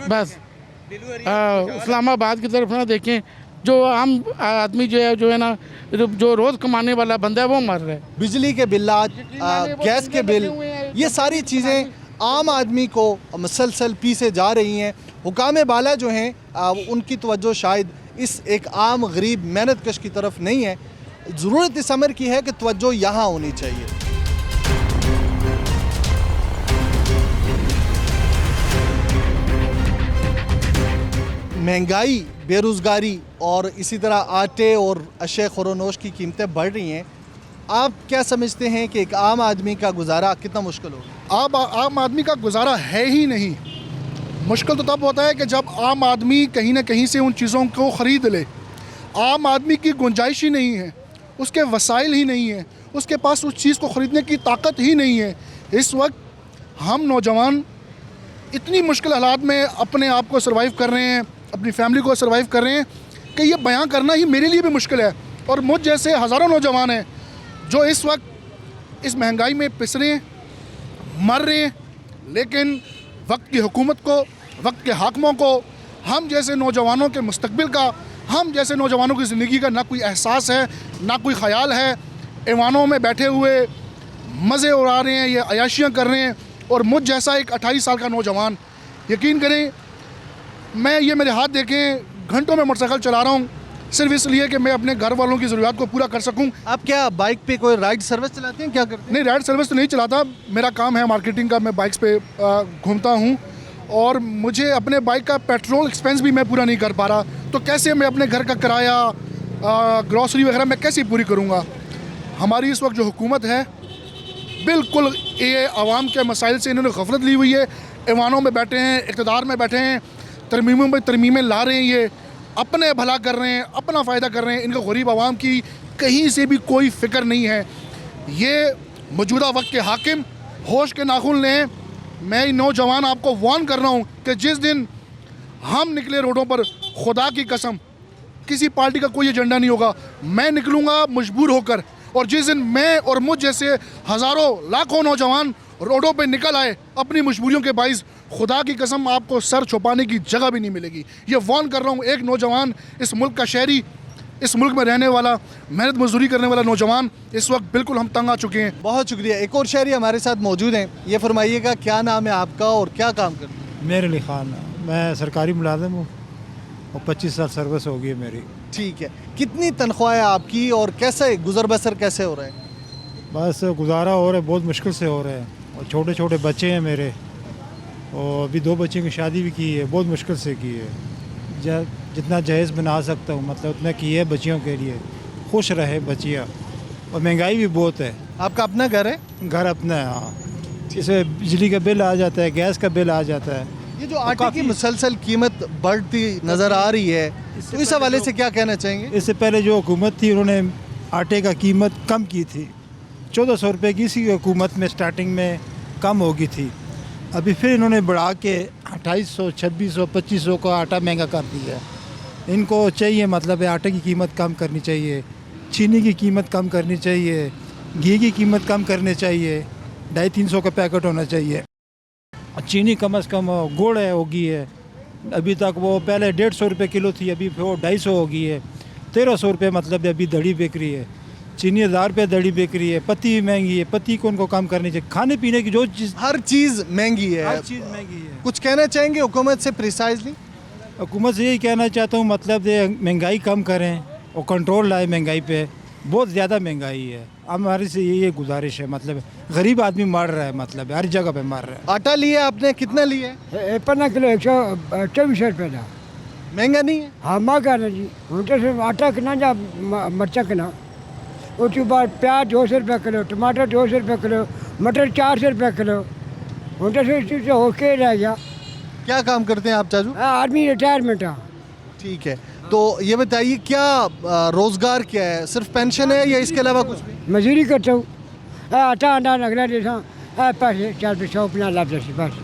P: बस। इस्लामाबाद की तरफ ना देखें, जो आम आदमी जो है ना, जो रोज़ कमाने वाला बंदा है वो मर रहा है।
A: बिजली के बिल्लात, गैस के बिल, ये सारी चीज़ें आम आदमी को मुसलसल पीसे जा रही हैं। हुकाम बाला जो हैं उनकी तवज्जो शायद इस एक आम गरीब मेहनत कश की तरफ नहीं है। ज़रूरत इस अमर की है कि तवज्जो यहाँ होनी चाहिए। महंगाई, बेरोज़गारी और इसी तरह आटे और अशे खुरोनोश की कीमतें बढ़ रही हैं। आप क्या समझते हैं कि एक आम आदमी का गुजारा कितना मुश्किल होगा?
Q: आम आदमी का गुजारा है ही नहीं। मुश्किल तो तब होता है कि जब आम आदमी कहीं ना कहीं से उन चीज़ों को ख़रीद ले। आम आदमी की गुंजाइश ही नहीं है, उसके वसाइल ही नहीं है, उसके पास उस चीज़ को ख़रीदने की ताकत ही नहीं है। इस वक्त हम नौजवान इतनी मुश्किल हालात में अपने आप को सर्वाइव कर रहे हैं, अपनी फैमिली को सर्वाइव कर रहे हैं कि ये बयां करना ही मेरे लिए भी मुश्किल है। और मुझ जैसे हज़ारों नौजवान हैं जो इस वक्त इस महंगाई में पिस रहे हैं, मर रहे हैं, लेकिन वक्त की हुकूमत को, वक्त के हाकिमों को, हम जैसे नौजवानों के मुस्तकबिल का, हम जैसे नौजवानों की ज़िंदगी का ना कोई एहसास है, ना कोई ख़याल है। ऐवानों में बैठे हुए मज़े उड़ा रहे हैं, ये अयाशियाँ कर रहे हैं। और मुझ जैसा एक 28 साल का नौजवान, यकीन करें, मैं ये मेरे हाथ देखें, घंटों में मोटरसाइकिल चला रहा हूँ सिर्फ इसलिए कि मैं अपने घर वालों की ज़रूरत को पूरा कर सकूँ।
A: आप क्या बाइक पे कोई राइड सर्विस चलाते हैं, क्या करते हैं?
Q: नहीं, राइड सर्विस तो नहीं चलाता, मेरा काम है मार्केटिंग का, मैं बाइक्स पे घूमता हूँ और मुझे अपने बाइक का पेट्रोल एक्सपेंस भी मैं पूरा नहीं कर पा रहा, तो कैसे मैं अपने घर का किराया, ग्रॉसरी वगैरह मैं कैसे पूरी करूँगा? हमारी इस वक्त जो हुकूमत है बिल्कुल ये आवाम के मसाइल से इन्होंने गफलत ली हुई है। ऐवानों में बैठे हैं, इक़्तिदार में बैठे हैं, तरमीमों में तरमीमें ला रहे हैं, ये अपने भला कर रहे हैं, अपना फ़ायदा कर रहे हैं। इनको गरीब आवाम की कहीं से भी कोई फ़िक्र नहीं है। ये मौजूदा वक्त के हाकिम होश के नाखून लें। मैं नौजवान आपको वार्न कर रहा हूँ कि जिस दिन हम निकले रोडों पर, खुदा की कसम किसी पार्टी का कोई एजेंडा नहीं होगा, मैं निकलूँगा मजबूर होकर। और जिस दिन मैं और मुझ जैसे हज़ारों लाखों नौजवान रोडों पे निकल आए अपनी मजबूरियों के बाइस, खुदा की कसम आपको सर छुपाने की जगह भी नहीं मिलेगी। ये वार्न कर रहा हूँ, एक नौजवान, इस मुल्क का शहरी, इस मुल्क में रहने वाला, मेहनत मजदूरी करने वाला नौजवान, इस वक्त बिल्कुल हम तंग आ चुके हैं।
A: बहुत शुक्रिया। एक और शहरी हमारे साथ मौजूद हैं, ये फरमाइएगा क्या नाम है आपका और क्या काम करते हैं?
R: मेर अली ख़ान, मैं सरकारी मुलाजिम हूँ। और 25 साल सर्विस होगी है मेरी।
A: ठीक है, कितनी तनख्वाह है आपकी और कैसे गुजर बसर कैसे हो रहे हैं?
R: बस गुजारा हो रहा है, बहुत मुश्किल से हो रहा है, और छोटे छोटे बच्चे हैं मेरे, और अभी 2 बच्चों की शादी भी की है, बहुत मुश्किल से की है। जितना जहेज़ बना सकता हूँ मतलब उतना की है बच्चियों के लिए, खुश रहे बच्चियाँ। और महंगाई भी बहुत है।
A: आपका अपना घर है?
R: घर अपना है, हाँ। इसमें बिजली का बिल आ जाता है, गैस का बिल आ जाता है।
A: ये जो आटे की मुसलसल कीमत बढ़ती नज़र आ रही है, तो इस हवाले से क्या कहना चाहेंगे?
R: इससे पहले जो हुकूमत थी उन्होंने आटे का कीमत कम की थी, 1400 रुपये की इसी हुकूमत में स्टार्टिंग में कम होगी थी। अभी फिर इन्होंने बढ़ा के 2800, 2600, 2500 का आटा महंगा कर दिया है। इनको चाहिए मतलब आटे की कीमत कम करनी चाहिए, चीनी की कीमत कम करनी चाहिए, घी की कीमत कम करनी चाहिए, 250-300 का पैकेट होना चाहिए। चीनी कम से कम गुड़ है होगी है, अभी तक वो पहले 150 रुपये किलो थी, अभी वो 250 होगी है। 1300 रुपये मतलब अभी दड़ी बिक रही है। चीनी 1000 रुपये दड़ी बिक रही है। पत्ती भी महंगी है, पत्ती को उनको कम करनी चाहिए। खाने पीने की जो चीज़,
A: हर चीज़ महंगी है,
R: हर चीज़ महंगी है।
A: कुछ कहना चाहेंगे हुकूमत से प्रिसाइजली?
R: हुकूमत से यही कहना चाहता हूँ मतलब ये महंगाई कम करें और कंट्रोल लाए महंगाई पे, बहुत ज़्यादा महंगाई है। हमारी से यही गुजारिश है, मतलब गरीब आदमी मर रहा है, मतलब हर जगह पे मर रहा है।
A: आटा लिया आपने, कितना लिया?
S: 15 किलो 124 रुपये का।
A: महंगा नहीं है?
S: हाँ महंगा ना जी, उनके सिर्फ आटा किना जा मरचा किना, उसके बाद प्याज 200 रुपये किलो, टमाटर 200 रुपये किलो, मटर 400 रुपये किलो, उनके सिर्फ होके रह गया।
A: क्या काम करते हैं आप चाचू?
S: आर्मी रिटायरमेंट है।
A: ठीक है, तो ये बताइए क्या रोज़गार क्या है? सिर्फ पेंशन है या इसके अलावा कुछ भी?
S: मजदूरी करता हूँ, आटा अंडा लगना जैसा पैसे 4 पैसा अपना लाभ जैसे बस।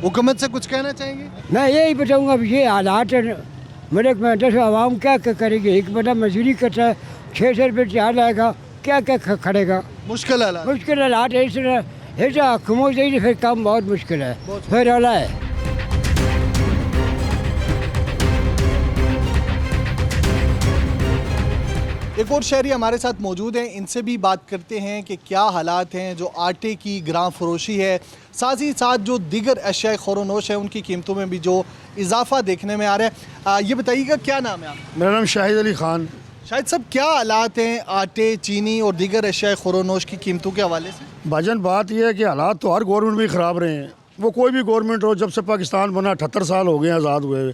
A: हुकूमत से कुछ कहना चाहेंगे?
S: मैं यही बताऊँगा ये हालात मेरे में दस आवाम क्या क्या करेगी। एक बंदा मजदूरी करता है, 600 रुपये चार्ज आएगा, क्या क्या खड़ेगा।
A: मुश्किल हालात
S: है, इस तरह हुकूमत से फिर काम बहुत मुश्किल है, फिर वाला है।
A: एक और शहरी हमारे साथ मौजूद हैं, इनसे भी बात करते हैं कि क्या हालात हैं। जो आटे की ग्राम फरोशी है, साथ ही साथ जो दीगर अशिया ख़ुरोनोश है उनकी कीमतों में भी जो इजाफा देखने में आ रहा है। ये बताइएगा क्या नाम है आपका?
T: मेरा नाम शाहिद अली ख़ान।
A: शाहिद साहब, क्या हालात हैं आटे, चीनी और दीगर अशिया ख़ुरोनोश की कीमतों के हवाले से?
T: भाजन बात यह है कि हालात तो हर गवर्नमेंट में ख़राब रहे हैं, वो कोई भी गवर्नमेंट हो। जब से पाकिस्तान बना 78 साल हो गए आज़ाद हुए,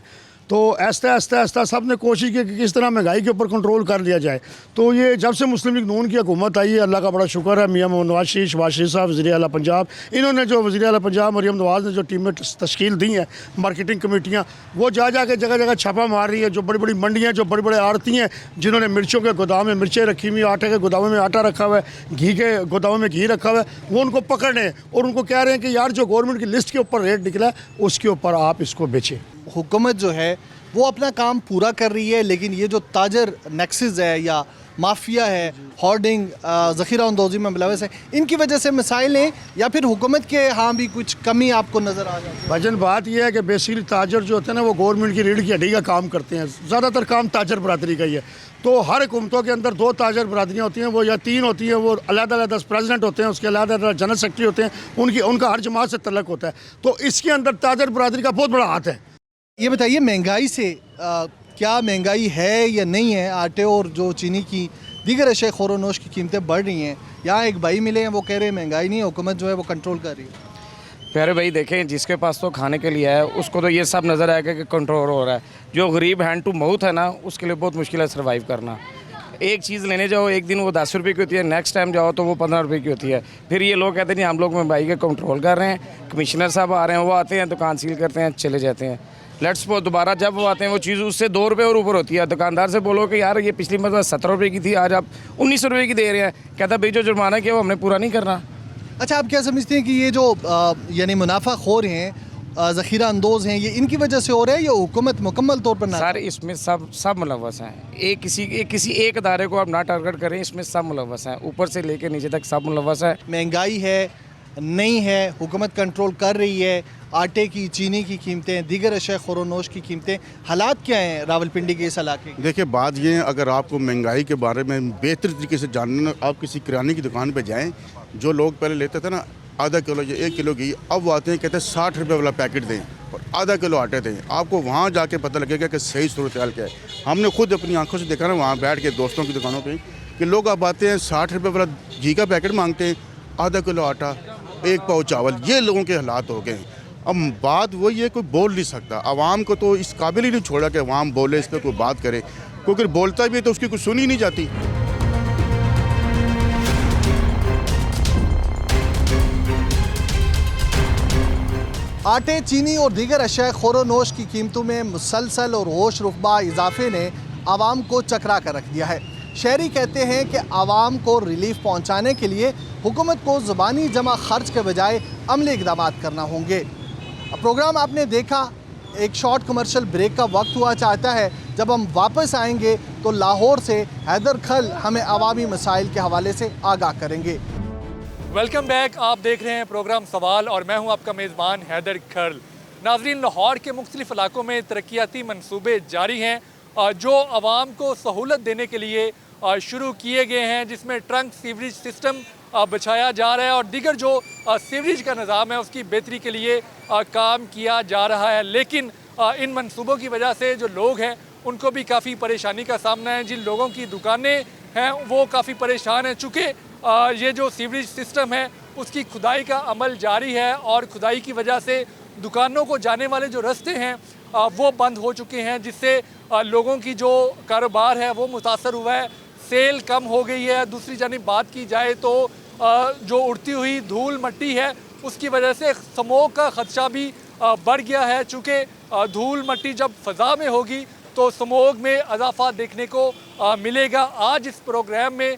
T: तो ऐसा सब ने कोशिश की कि किस तरह महंगाई के ऊपर कंट्रोल कर लिया जाए। तो ये जब से मुस्लिम लीग नून की हुकूमत आई है, अल्लाह का बड़ा शुक्र है, मियां मोहम्मद नवाज शरीफ साहब वज़ीर आला पंजाब, इन्होंने जो वज़ीर आला पंजाब मरियम नवाज़ ने जो टीमें तश्कील दी हैं, मार्केटिंग कमेटियाँ, वो जा के जगह जगह छापा मार रही है। जो बड़ी बड़ी मंडियाँ, जो बड़े बड़े आड़ती हैं जिन्होंने मिर्चों के गोदाम में मिर्चें रखी हुई, आटे के गोदामों में आटा रखा हुआ है, घी के गोदामों में घी रखा हुआ है, वो उनको पकड़ रहे हैं और उनको कह रहे हैं कि यार जो गवर्नमेंट की लिस्ट के ऊपर रेट निकला है उसके ऊपर आप इसको बेचें।
A: हुकूमत जो है वो अपना काम पूरा कर रही है, लेकिन ये जो ताजर नेक्सिस है या माफिया है, होर्डिंग, ज़ख़ीरा अंदोज़ी में मुलव्वस है, इनकी वजह से मसाइल हैं या फिर हुकूमत के यहाँ भी कुछ कमी आपको नज़र आ जाती है?
T: भाजन बात यह है कि बेसिकली ताजर जो होते हैं ना, वो गवर्नमेंट की रीढ़ की हड्डी का काम करते हैं। ज़्यादातर काम ताजर बरादरी का ही है। तो हर हुकूमतों के अंदर 2 ताजर बरादरियाँ होती हैं, वो या 3 होती हैं, वो अलग-अलग प्रेसिडेंट होते हैं, उसके अलग-अलग जनरल सेक्रेटरी होते हैं, उनका हर जमात से तल्लुक़ होता है। तो इसके अंदर ताजर बरादरी का बहुत बड़ा हाथ है।
A: ये बताइए महंगाई से क्या महंगाई है या नहीं है? आटे और जो चीनी की दीगर अशिया ख़ुरोनोश की कीमतें बढ़ रही हैं। यहाँ एक भाई मिले हैं, वो कह रहे हैं महंगाई नहीं है, हुकूमत जो है वो कंट्रोल कर रही है।
E: प्यारे भाई देखें, जिसके पास तो खाने के लिए है उसको तो ये सब नज़र आएगा कि कंट्रोल हो रहा है। जो गरीब हैंड टू माउथ है ना, उसके लिए बहुत मुश्किल है सर्वाइव करना। एक चीज़ लेने जाओ, एक दिन वो 10 रुपये की होती है, नेक्स्ट टाइम जाओ तो वो 15 रुपये की होती है। फिर ये लोग कहते हैं हम लोग महंगाई के कंट्रोल कर रहे हैं। कमिश्नर साहब आ रहे हैं, वो आते हैं, दुकान सील करते हैं, चले जाते हैं। लेट्स सपोज दोबारा जब वो आते हैं, वो चीज़ उससे 2 रुपये और ऊपर होती है। दुकानदार से बोलो कि यार ये पिछली मरतबा 17 रुपये की थी, आज आप 19 रुपये की दे रहे हैं। कहता भाई जो जुर्माना किया वो हमने पूरा नहीं करना।
A: अच्छा, आप क्या समझते हैं कि ये जो यानी मुनाफाखोर हैं, ज़ख़ीरा अंदोज़ हैं, ये इनकी वजह से हो रहा है या हुकूमत मुकम्मल तौर पर ना?
E: सर इसमें सब मुलव्वस हैं। किसी एक अदारे को आप ना टारगेट करें, इसमें सब मुलव्वस हैं, ऊपर से लेकर नीचे तक सब मुलव्वस है।
A: महंगाई है नहीं है, हुकूमत कंट्रोल कर रही है, आटे की, चीनी की कीमतें, दीगर अशिया ख़ुरोनोश की कीमतें, हालात क्या हैं रावलपिंडी के इस इलाके के?
U: देखिए बात ये है, अगर आपको महंगाई के बारे में बेहतर तरीके से जानना, आप किसी किराने की दुकान पर जाएँ। जो लोग पहले लेते थे ना आधा किलो या 1 किलो घी, अब वो आते हैं कहते हैं 60 रुपये वाला पैकेट दें, आधा किलो आटे थे। आपको वहाँ जाके पता लगेगा कि सही सूरत हाल क्या है। हमने खुद अपनी आंखों से देखा ना वहाँ बैठ के दोस्तों की दुकानों पे कि लोग अब आते हैं 60 रुपये वाला घी का पैकेट मांगते हैं, आधा किलो आटा, 1 पाव चावल। ये लोगों के हालात हो गए हैं। अब बात वही है, कोई बोल नहीं सकता। आवाम को तो इस काबिल ही नहीं छोड़ा कि आवाम बोले, इस पर कोई बात करे, क्योंकि बोलता भी है तो उसकी कुछ सुनी नहीं जाती।
A: आटे, चीनी और दीगर अशिया खोरोनोश की कीमतों में मुसलसल और होश रुफबा इजाफे ने आवाम को चकरा कर रख दिया है। शहरी कहते हैं कि आवाम को रिलीफ पहुंचाने के लिए हुकूमत को ज़ुबानी जमा खर्च के बजाय अमली इक़दाम करना होंगे। प्रोग्राम आपने देखा, एक शॉर्ट कमर्शियल ब्रेक का वक्त हुआ चाहता है। जब हम वापस आएंगे तो लाहौर से हैदर खल हमें अवामी मसाइल के हवाले से आगाह करेंगे।
B: वेलकम बैक, आप देख रहे हैं प्रोग्राम सवाल और मैं हूं आपका मेज़बान हैदर खल। नाज़रीन, लाहौर के मुख्तलिफ इलाकों में तरक्याती मनसूबे जारी हैं जो आवाम को सहूलत देने के लिए शुरू किए गए हैं, जिसमें ट्रंक सीवरेज सिस्टम बिछाया जा रहा है और दीगर जो सीवरेज का निज़ाम है उसकी बेहतरी के लिए काम किया जा रहा है। लेकिन इन मनसूबों की वजह से जो लोग हैं उनको भी काफ़ी परेशानी का सामना है। जिन लोगों की दुकानें हैं वो काफ़ी परेशान हैं, चूँकि ये जो सीवरेज सिस्टम है उसकी खुदाई का अमल जारी है और खुदाई की वजह से दुकानों को जाने वाले जो रास्ते हैं वो बंद हो चुके हैं, जिससे लोगों की जो कारोबार है वो मुतासर हुआ है, सेल कम हो गई है। दूसरी जानिब बात की जाए तो जो उड़ती हुई धूल मिट्टी है उसकी वजह से स्मोक का ख़दशा भी बढ़ गया है। चूँकि धूल मिट्टी जब फ़ज़ा में होगी तो स्मोक में इजाफा देखने को मिलेगा। आज इस प्रोग्राम में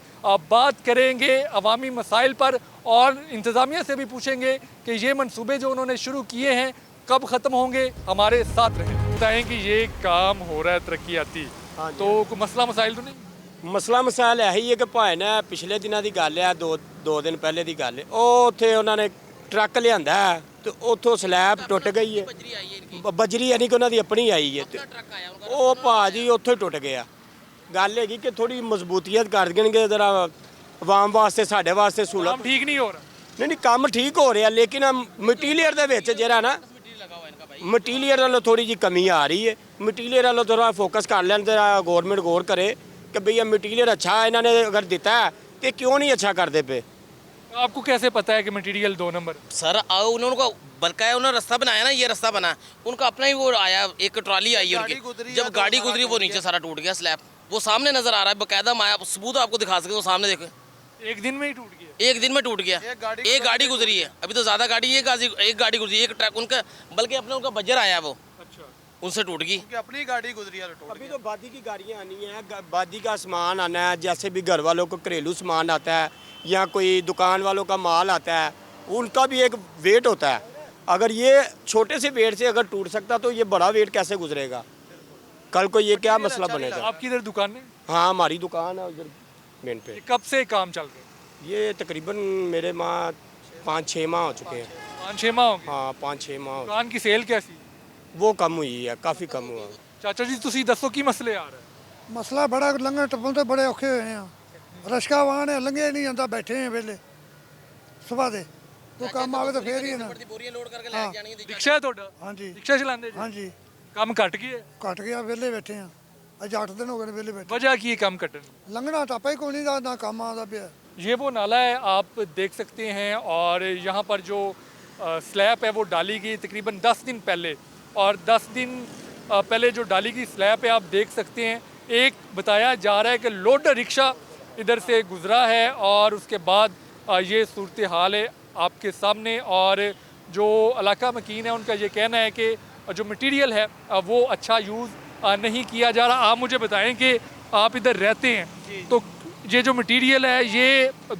B: बात करेंगे अवामी मसाइल पर और इंतज़ामिया से भी पूछेंगे कि ये मनसूबे जो उन्होंने शुरू किए हैं कब ख़त्म होंगे। हमारे साथ रहें। बताएँ कि ये काम हो रहा है तरक्याती, तो कोई मसला मसाइल तो नहीं?
V: ਮਸਲਾ ਮਸਾਇਲ ਇਹੀ ਹੈ ਕਿ ਭਾਈ ਨੇ ਪਿਛਲੇ ਦਿਨਾਂ ਦੀ ਗੱਲ ਹੈ, ਦੋ ਦਿਨ ਪਹਿਲੇ ਦੀ ਗੱਲ ਹੈ। ਉਹ ਉੱਥੇ ਉਹਨਾਂ ਨੇ ਟਰੱਕ ਲਿਆਂਦਾ ਤੇ ਉੱਥੋਂ ਸਲੈਬ ਟੁੱਟ ਗਈ ਹੈ, ਬਜਰੀ ਯਾਨੀ ਕਿ ਉਹਨਾਂ ਦੀ ਆਪਣੀ ਆਈ ਹੈ ਤੇ ਉਹ ਭਾਜੀ ਉੱਥੋਂ ਹੀ ਟੁੱਟ ਗਿਆ। ਗੱਲ ਹੈਗੀ ਕਿ ਥੋੜੀ ਮਜ਼ਬੂਤੀਅਤ ਕਰ ਦੇਣਗੇ ਜ਼ਰਾ ਆਵਾਮ ਵਾਸਤੇ, ਸਾਡੇ ਵਾਸਤੇ ਸਹੂਲਤ।
B: ਠੀਕ ਨਹੀਂ ਹੋ ਰਿਹਾ?
V: ਨਹੀਂ ਕੰਮ ਠੀਕ ਹੋ ਰਿਹਾ, ਲੇਕਿਨ ਮਟੀਰੀਅਲ ਦੇ ਵਿੱਚ ਜਿਹੜਾ ਨਾ ਮਟੀਰੀਅਲ ਨਾਲੋਂ ਥੋੜੀ ਜੀ ਕਮੀ ਆ ਰਹੀ ਹੈ। ਮਟੀਰੀਅਲ ਨਾਲੋਂ ਥੋੜਾ ਫੋਕਸ ਕਰ ਲੈਣ ਤੇ ਗੌਰਨਮੈਂਟ ਗੌਰ ਕਰੇ कि भैया मटीरियल अच्छा है, इन्होंने अगर दिता है तो क्यों नहीं अच्छा करते पे।
B: आपको कैसे पता है कि मटेरियल 2 नंबर?
W: सर उन्होंने को बल्कि उन्होंने रास्ता बनाया ना, ये रास्ता बना, उनका अपना ही वो आया, एक ट्रॉली आई है उनकी, जब गाड़ी गुजरी वो नीचे सारा टूट गया स्लैब, वो सामने नजर आ रहा है, बाकायदा माया सबूत आपको दिखा सकते, वो सामने देखो।
B: एक दिन में ही टूट गया?
W: एक दिन में टूट गया। एक गाड़ी गुजरी है, अभी तो ज़्यादा गाड़ी है, एक गाड़ी गुजरी, एक ट्रक उनका, बल्कि अपने उनका बजर आया वो उनसे टूट गई,
V: अपनी गाड़ी गुजरी है। अभी तो बादी की गाड़ियाँ आनी हैं, बादी का सामान आना है, जैसे भी घर वालों को घरेलू सामान आता है या कोई दुकान वालों का माल आता है, उनका भी एक वेट होता है। अगर ये छोटे से वेट से अगर टूट सकता तो ये बड़ा वेट कैसे गुजरेगा? कल को ये क्या मसला बनेगा?
B: आपकी इधर दुकान है?
V: हाँ, हमारी दुकान है उधर मेन पे।
B: कब से काम चल रहा है?
V: ये तकरीबन मेरे माँ 5-6 माह हो चुके हैं।
B: 5-6 माह?
V: हाँ, 5-6 माह।
B: दुकान की सेल कैसी?
V: वो कम हुई है, काफ़ी कम हुआ।
B: चाचा जी तुसी दसो की मसले आ रहा है?
X: मसला बड़ा लंघन टप्पन तो बड़े औखे हुए हैं। रश्का वाहन है, लंघे नहीं आता, बैठे हैं वेले सुबह दे तो काम आवे तो फिर ही है ना।
B: रिक्शा है थोड़ा?
X: हाँ जी।
B: रिक्शा चलाते?
X: हाँ जी।
B: काम घट गया?
X: घट गया, वेले बैठे हैं, अज 8 दिन हो गए वेले बैठे।
B: वजह की काम कटन?
X: लंघना टापा ही कोई नहीं, ना काम आता पे।
B: ये वो नाला है आप देख सकते हैं और यहाँ पर जो स्लैब है वो डाली गई तकरीबन 10 दिन पहले, और 10 दिन पहले जो डाली गई स्लैब है आप देख सकते हैं, एक बताया जा रहा है कि लोडर रिक्शा इधर से गुज़रा है और उसके बाद ये सूरत हाल है आपके सामने। और जो इलाका मकीन है उनका ये कहना है कि जो मटेरियल है वो अच्छा यूज़ नहीं किया जा रहा। आप मुझे बताएं कि आप इधर रहते हैं तो ये जो मटेरियल है ये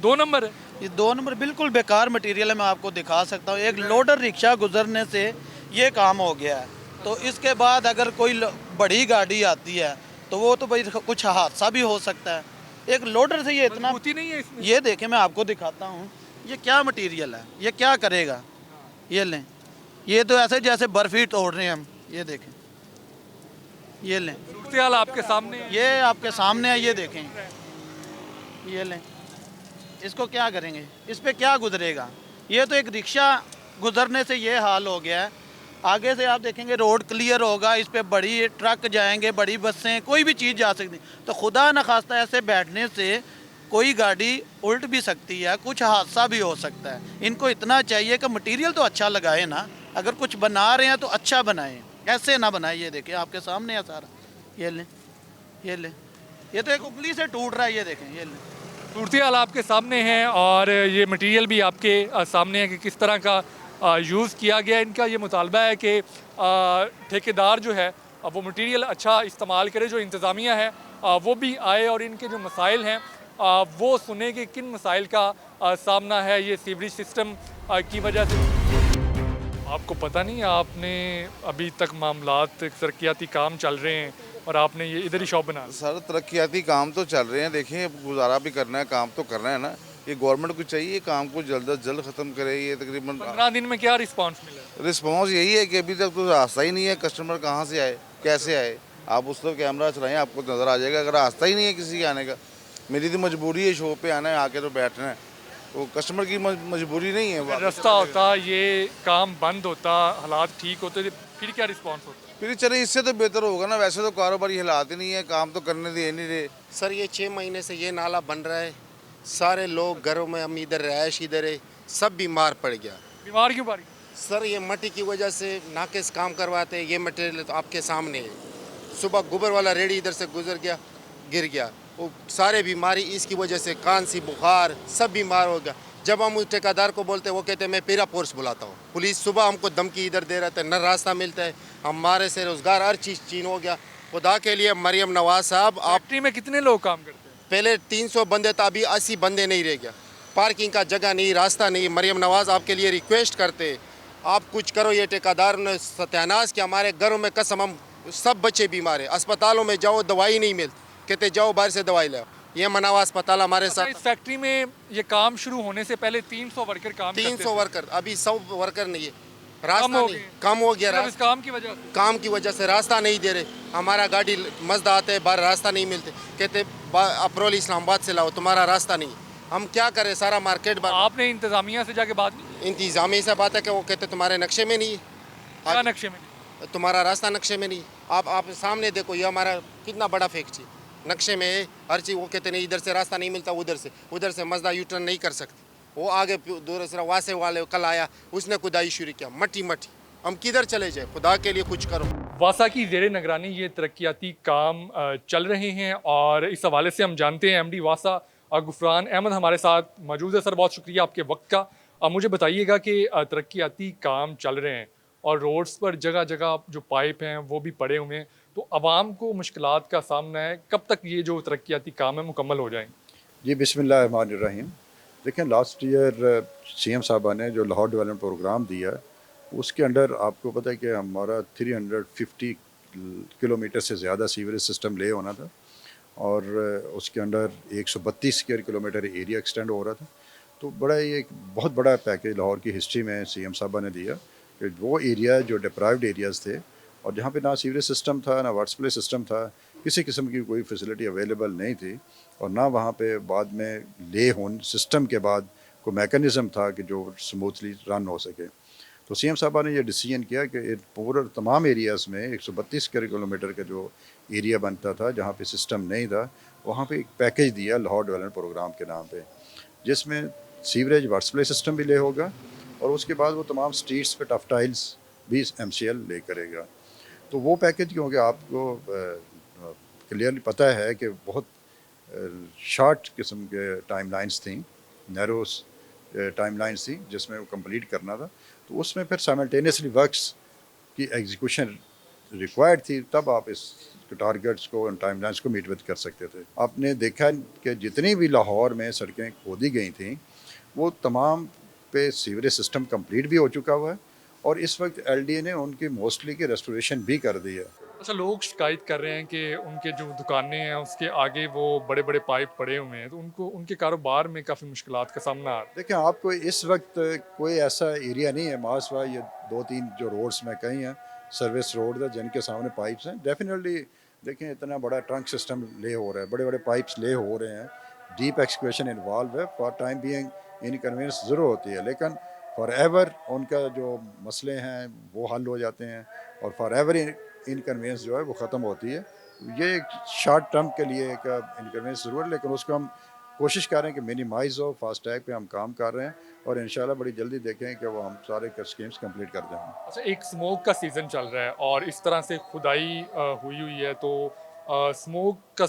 B: 2 नंबर है?
Y: ये 2 नंबर बिल्कुल बेकार मटेरियल है। मैं आपको दिखा सकता हूँ, एक लोडर रिक्शा गुजरने से ये काम हो गया है। तो इसके बाद अगर कोई बड़ी गाड़ी आती है तो वो तो भाई कुछ हादसा भी हो सकता है। एक लोडर से ये इतना
B: नहीं है इसमें।
Y: ये देखें, मैं आपको दिखाता हूँ, ये क्या मटेरियल है, ये क्या करेगा। ये लें, ये तो ऐसे जैसे बर्फी तोड़ रहे हैं हम। ये देखें, ये लें,
B: आपके सामने,
Y: ये आपके सामने है, ये देखें, ये लें, इसको क्या करेंगे, इस पे क्या गुजरेगा। ये तो एक रिक्शा गुजरने से ये हाल हो गया है। आगे से आप देखेंगे रोड क्लियर होगा, इस पे बड़ी ट्रक जाएंगे, बड़ी बसें, कोई भी चीज़ जा सकती। तो खुदा न खास्ता ऐसे बैठने से कोई गाड़ी उल्ट भी सकती है, कुछ हादसा भी हो सकता है। इनको इतना चाहिए कि मटेरियल तो अच्छा लगाए ना, अगर कुछ बना रहे हैं तो अच्छा बनाएं, ऐसे ना बनाए। ये देखें आपके सामने है सारा, ये लें, ये लें, ये तो एक उंगली से टूट रहा है, ये देखें, ये लें।
B: सूरत हाल आपके सामने है और ये मटेरियल भी आपके सामने है कि किस तरह का यूज़ किया गया। इनका ये मुतालबा है कि ठेकेदार जो है वो मटेरियल अच्छा इस्तेमाल करे, जो इंतज़ामिया है वो भी आए और इनके जो मसाइल हैं वो सुने कि किन मसाइल का सामना है ये सीवरेज सिस्टम की वजह से। आपको पता नहीं, आपने अभी तक मामलात तरक्याती काम चल रहे हैं और आपने ये इधर ही शॉप बना ली।
C: सर तरक्याती काम तो चल रहे हैं, देखिए गुजारा भी करना है, काम तो करना है ना। ये गवर्नमेंट को चाहिए काम को जल्द अज जल्द ख़त्म करे। ये तकरीबन
B: 15 दिन में क्या रिस्पांस मिला?
C: रिस्पॉन्स यही है कि अभी तक तो रास्ता ही नहीं है, कस्टमर कहाँ से आए, कैसे आए। आप उस तरफ कैमरा चलाएं, आपको नज़र आ जाएगा। अगर रास्ता ही नहीं है किसी के आने का, मेरी तो मजबूरी है शॉप पे आना है, आके तो बैठना है, तो कस्टमर की मजबूरी नहीं है।
B: रास्ता होता, ये काम बंद होता, हालात ठीक होते, फिर क्या रिस्पांस होता?
C: फिर चले इससे तो बेहतर होगा ना। वैसे तो कारोबारी हालात ही नहीं है, काम तो करने दे नहीं रहे।
D: सर ये 6 महीने से ये नाला बन रहा है, सारे लोग घरों में, हम इधर रहायश इधर है, सब बीमार पड़ गया।
B: बीमार क्यों पड़ गया?
D: सर ये मट्टी की वजह से नाकेस काम करवाते हैं, ये मटेरियल तो आपके सामने है। सुबह गोबर वाला रेडी इधर से गुजर गया, गिर गया, वो सारे बीमारी इसकी वजह से, कांसी, बुखार, सब बीमार हो गया। जब हम उस ठेकेदार को बोलते हैं वो कहते हैं मैं पेरा फोर्स बुलाता हूँ। पुलिस सुबह हमको धमकी इधर दे रहता है, न रास्ता मिलता है, हमारे से रोज़गार हर चीज़ छीन हो गया। खुदा के लिए मरियम नवाज साहब, आप
B: फैक्ट्री में कितने लोग काम करते हैं?
D: पहले 300 बंदे था, अभी 80 बंदे नहीं रह गया। पार्किंग का जगह नहीं, रास्ता नहीं। मरियम नवाज आपके लिए रिक्वेस्ट करते हैं, आप कुछ करो। ये ठेकेदार ने सत्यानाश किया, हमारे घरों में कसम, हम सब बच्चे बीमार है। अस्पतालों में जाओ, दवाई नहीं मिलती, कहते जाओ बाहर से दवाई लाओ। ये मनावा अस्पताल हमारे साथ।
B: इस फैक्ट्री में ये काम शुरू होने से पहले 300 वर्कर काम
D: 300 वर्कर, अभी 100 वर्कर नहीं है। रास्ता नहीं, कम हो गया।
B: इस काम की वजह से,
D: काम की वजह से रास्ता नहीं दे रहे। हमारा गाड़ी मजदा आते हैं, बाहर रास्ता नहीं मिलते, कहते अप्रोल इस्लामाबाद से लाओ, तुम्हारा रास्ता नहीं। हम क्या करें, सारा मार्केट।
B: आपने इंतजामिया से जाके बात नहीं?
D: इंतजामिया से बात है कि वो कहते तुम्हारे नक्शे में नहीं है।
B: क्या नक्शे में?
D: तुम्हारा रास्ता नक्शे में नहीं। आप सामने देखो, ये हमारा कितना बड़ा फैक्ट्री नक्शे में है, हर चीज़। वो कहते नहीं, इधर से रास्ता नहीं मिलता, उधर से मजदा यू टर्न नहीं कर सकते। वो आगे दूसरा वासे वाले कल आया, उसने खुदाई शुरू किया, मट्टी हम किधर चले जाए? खुदा के लिए कुछ करो।
B: वासा की ज़ेरे निगरानी ये तरक्याती काम चल रहे हैं और इस हवाले से हम जानते हैं MD वासा गुफरान अहमद हमारे साथ मौजूद है। सर बहुत शुक्रिया आपके वक्त का। मुझे बताइएगा कि तरक्याती काम चल रहे हैं और रोड्स पर जगह जगह जो पाइप हैं वो भी पड़े हुए हैं, तो आवाम को मुश्किलात का सामना है। कब तक ये जो तरक्याती काम है मुकम्मल हो जाएंगे?
F: जी बिस्मिल्लाहिर्रहमानिर्रहीम। देखें, लास्ट ईयर CM साहबा ने जो लाहौर डेवलपमेंट प्रोग्राम दिया, उसके अंडर आपको पता है कि हमारा 350 किलोमीटर से ज़्यादा सीवरेज सिस्टम ले होना था और उसके under 132 square kilometre area extend हो रहा था। तो बड़ा ये एक बहुत बड़ा पैकेज लाहौर की हिस्ट्री में CM साहबा ने दिया कि वो एरिया जो डिप्राइव्ड एरियाज़ थे और जहाँ पे ना सीवरेज सिस्टम था, ना वाटर सप्लाई सिस्टम था, किसी किस्म की कोई फैसिलिटी अवेलेबल नहीं थी और ना वहाँ पे बाद में ले होन सिस्टम के बाद कोई मैकेनिज़्म था कि जो स्मूथली रन हो सके। तो CM साहबा ने ये डिसीजन किया कि पूरे तमाम एरियाज़ में 132 स्क्वायर किलोमीटर का जो एरिया बनता था जहाँ पे सिस्टम नहीं था, वहाँ पे एक पैकेज दिया लाहौर डेवलपमेंट प्रोग्राम के नाम पे, जिसमें सीवरेज वाटर सप्लाई सिस्टम भी ले होगा और उसके बाद वो तमाम स्ट्रीट्स पे टफ टाइल्स भी MCL ले करेगा। तो वो पैकेज क्योंकि आपको क्लियरली पता है कि बहुत शॉर्ट किस्म के टाइमलाइंस थी, नैरो टाइमलाइंस थी जिसमें वो कंप्लीट करना था, तो उसमें फिर साइमल्टेनियसली वर्क्स की एग्जीक्यूशन रिक्वायर्ड थी, तब आप इस टारगेट्स को और टाइमलाइंस को मीट विद कर सकते थे। आपने देखा कि जितनी भी लाहौर में सड़कें खोदी गई थी वो तमाम पे सीवरेज सिस्टम कंप्लीट भी हो चुका हुआ है और इस वक्त LDA ने उनकी मोस्टली की रेस्टोरेशन भी कर दी है।
B: अच्छा, लोग शिकायत कर रहे हैं कि उनके जो दुकानें हैं उसके आगे वो बड़े बड़े पाइप पड़े हुए हैं, तो उनको उनके कारोबार में काफ़ी मुश्किलात का सामना आ रहा है।
F: देखिए, आपको इस वक्त कोई ऐसा एरिया नहीं है मासवा, ये 2-3 जो रोड्स में कहीं हैं सर्विस रोड है जिनके सामने पाइप्स हैं। डेफिनेटली देखें, इतना बड़ा ट्रंक सिस्टम ले हो रहा है, बड़े बड़े पाइप्स ले हो रहे हैं, डीप एक्सक्वेशन इन्वॉल्व है, फॉर टाइम बीइंग इनकन्वीनियंस ज़रूर होती है, लेकिन फॉर एवर उनका जो मसले हैं वो हल हो जाते हैं और फॉर एवर इनकन्वीनियंस जो है वो ख़त्म होती है। ये एक शॉर्ट टर्म के लिए एक इनकन्वीनियंस ज़रूर है, लेकिन उसको हम कोशिश कर रहे हैं कि मिनिमाइज़ हो। फास्टैग पे हम काम कर रहे हैं और इंशाल्लाह बड़ी जल्दी देखें कि वो हम सारे स्कीम्स कंप्लीट कर दें।
B: अच्छा, एक स्मोक का सीज़न चल रहा है और इस तरह से खुदाई हुई है तो स्मोक का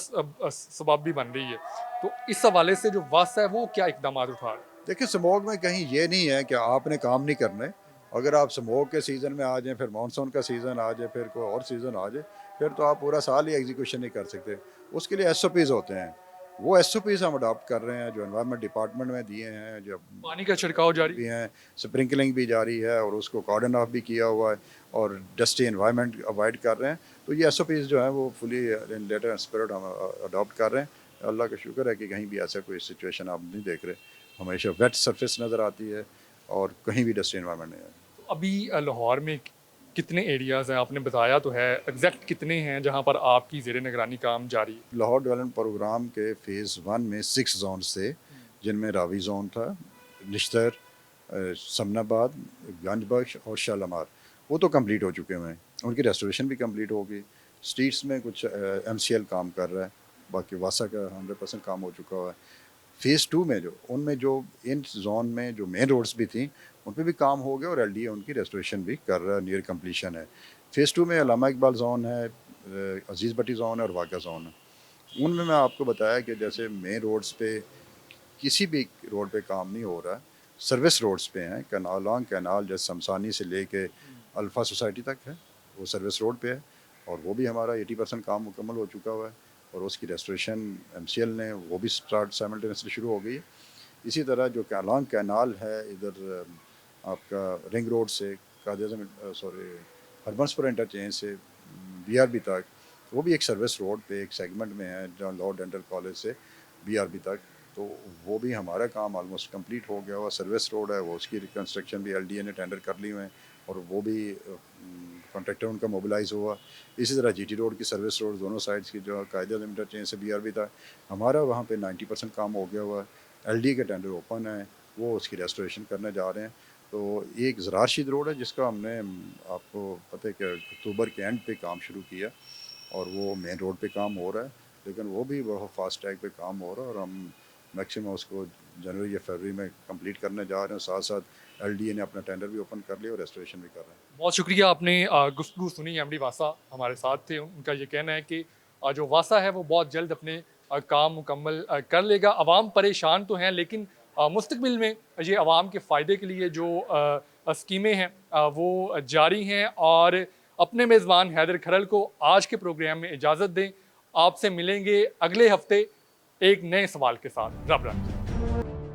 B: सबब भी बन रही है, तो इस हवाले से जो वास है वो क्या इकदाम उठा रहे हैं?
F: देखिए, स्मोक में कहीं ये नहीं है कि आपने काम नहीं करने। अगर आप स्मोक के सीज़न में आ जाएं, फिर मानसून का सीज़न आ जाए, फिर कोई और सीज़न आ जाए, फिर तो आप पूरा साल ही एग्जीक्यूशन नहीं कर सकते। उसके लिए SOPs होते हैं, वो SOPs हम अडॉप्ट कर रहे हैं जो एनवायरनमेंट डिपार्टमेंट में दिए हैं। जब
B: पानी का छिड़काव जारी
F: भी हैं, स्प्रिंकलिंग भी जारी है और उसको कॉर्डन ऑफ भी किया हुआ है और डस्टी एनवायरनमेंट अवॉइड कर रहे हैं। तो ये SOPs जो हैं वो fully in letter and spirit हम अडॉप्ट कर रहे हैं। अल्लाह का शुक्र है कि कहीं भी ऐसा कोई सिचुएशन आप नहीं देख रहे। हमेशा वेट सरफेस नज़र आती है और कहीं भी डस्टी एनवायरनमेंट नहीं है।
B: अभी लाहौर में कितने एरियाज़ हैं, आपने बताया तो है, एग्जैक्ट कितने हैं जहां पर आपकी ज़ेर निगरानी काम जारी है?
F: लाहौर डेवलपमेंट प्रोग्राम के फ़ेज़ 1 में 6 जोन थे, जिनमें रावी जोन था, निश्तर, समनाबाद, गंजबख्श और शालामार। वो तो कंप्लीट हो चुके हैं, उनकी रेस्टोरेशन भी कंप्लीट हो गई। स्ट्रीट्स में कुछ MCL काम कर रहा है, बाकी वासा का 100% काम हो चुका हुआ है। फ़ेज़ 2 में उनमें जो इन जोन में जो मेन रोड्स भी थी उन पे भी काम हो गया और LDA उनकी रेस्टोरेशन भी कर रहा है, नियर कंप्लीशन है। फ़ेज़ 2 में अल्लामा इकबाल जोन है, अजीज़ भट्टी जोन है और वाक़ा जोन है। उनमें मैं आपको बताया कि जैसे मेन रोड्स पे किसी भी रोड पे काम नहीं हो रहा, सर्विस रोड्स पे हैं। कैनाल लॉन्ग कैनाल जैसे शमसानी से लेके अल्फ़ा सोसाइटी तक है, वो सर्विस रोड पे है और वो भी हमारा 80% काम मुकम्मल हो चुका हुआ है और उसकी रेस्टोरेशन MCL ने वो भी स्टार्ट साइमल्टेनियसली शुरू हो गई है। इसी तरह जो लॉन्ग कैनाल है इधर आपका रिंग रोड से हरबंसपुर इंटरचेंज से BRB तक, वो भी एक सर्विस रोड पे एक सेगमेंट में है जहाँ लॉ डेंटल कॉलेज से BRB तक, तो वो भी हमारा काम ऑलमोस्ट कंप्लीट हो गया हुआ। सर्विस रोड है वो, उसकी रिकन्स्ट्रक्शन भी LDA ने टेंडर कर ली हुए हैं और वो भी कॉन्ट्रैक्टर उनका मोबिलाइज़ हुआ। इसी तरह GT रोड की सर्विस रोड दोनों साइड्स की जो कायदा इंटरचेंज से BRB तक, हमारा वहाँ पे 90% काम हो गया हुआ है। LDA के टेंडर ओपन है, वो उसकी रेस्टोरेशन करने जा रहे हैं। तो एक ज़रारशीद रोड है जिसका हमने आपको पता है कि अक्टूबर के एंड पे काम शुरू किया और वो मेन रोड पे काम हो रहा है, लेकिन वो भी बहुत फास्टैग पे काम हो रहा है और हम मैक्सिमम उसको जनवरी या फरवरी में कंप्लीट करने जा रहे हैं। साथ साथ LDA ने अपना टेंडर भी ओपन कर लिया और रेस्टोरेशन भी कर रहे हैं।
B: बहुत शुक्रिया, आपने गुफ्तगू सुनी। MD वासा हमारे साथ थे। उनका ये कहना है कि जो वासा है वो बहुत जल्द अपने काम मुकम्मल कर लेगा। अवाम परेशान तो हैं, लेकिन मुस्तकबिल में ये अवाम के फ़ायदे के लिए जो स्कीमें हैं वो जारी हैं। और अपने मेज़बान हैदर खरल को आज के प्रोग्राम में इजाज़त दें। आपसे मिलेंगे अगले हफ्ते एक नए सवाल के साथ। रब रब।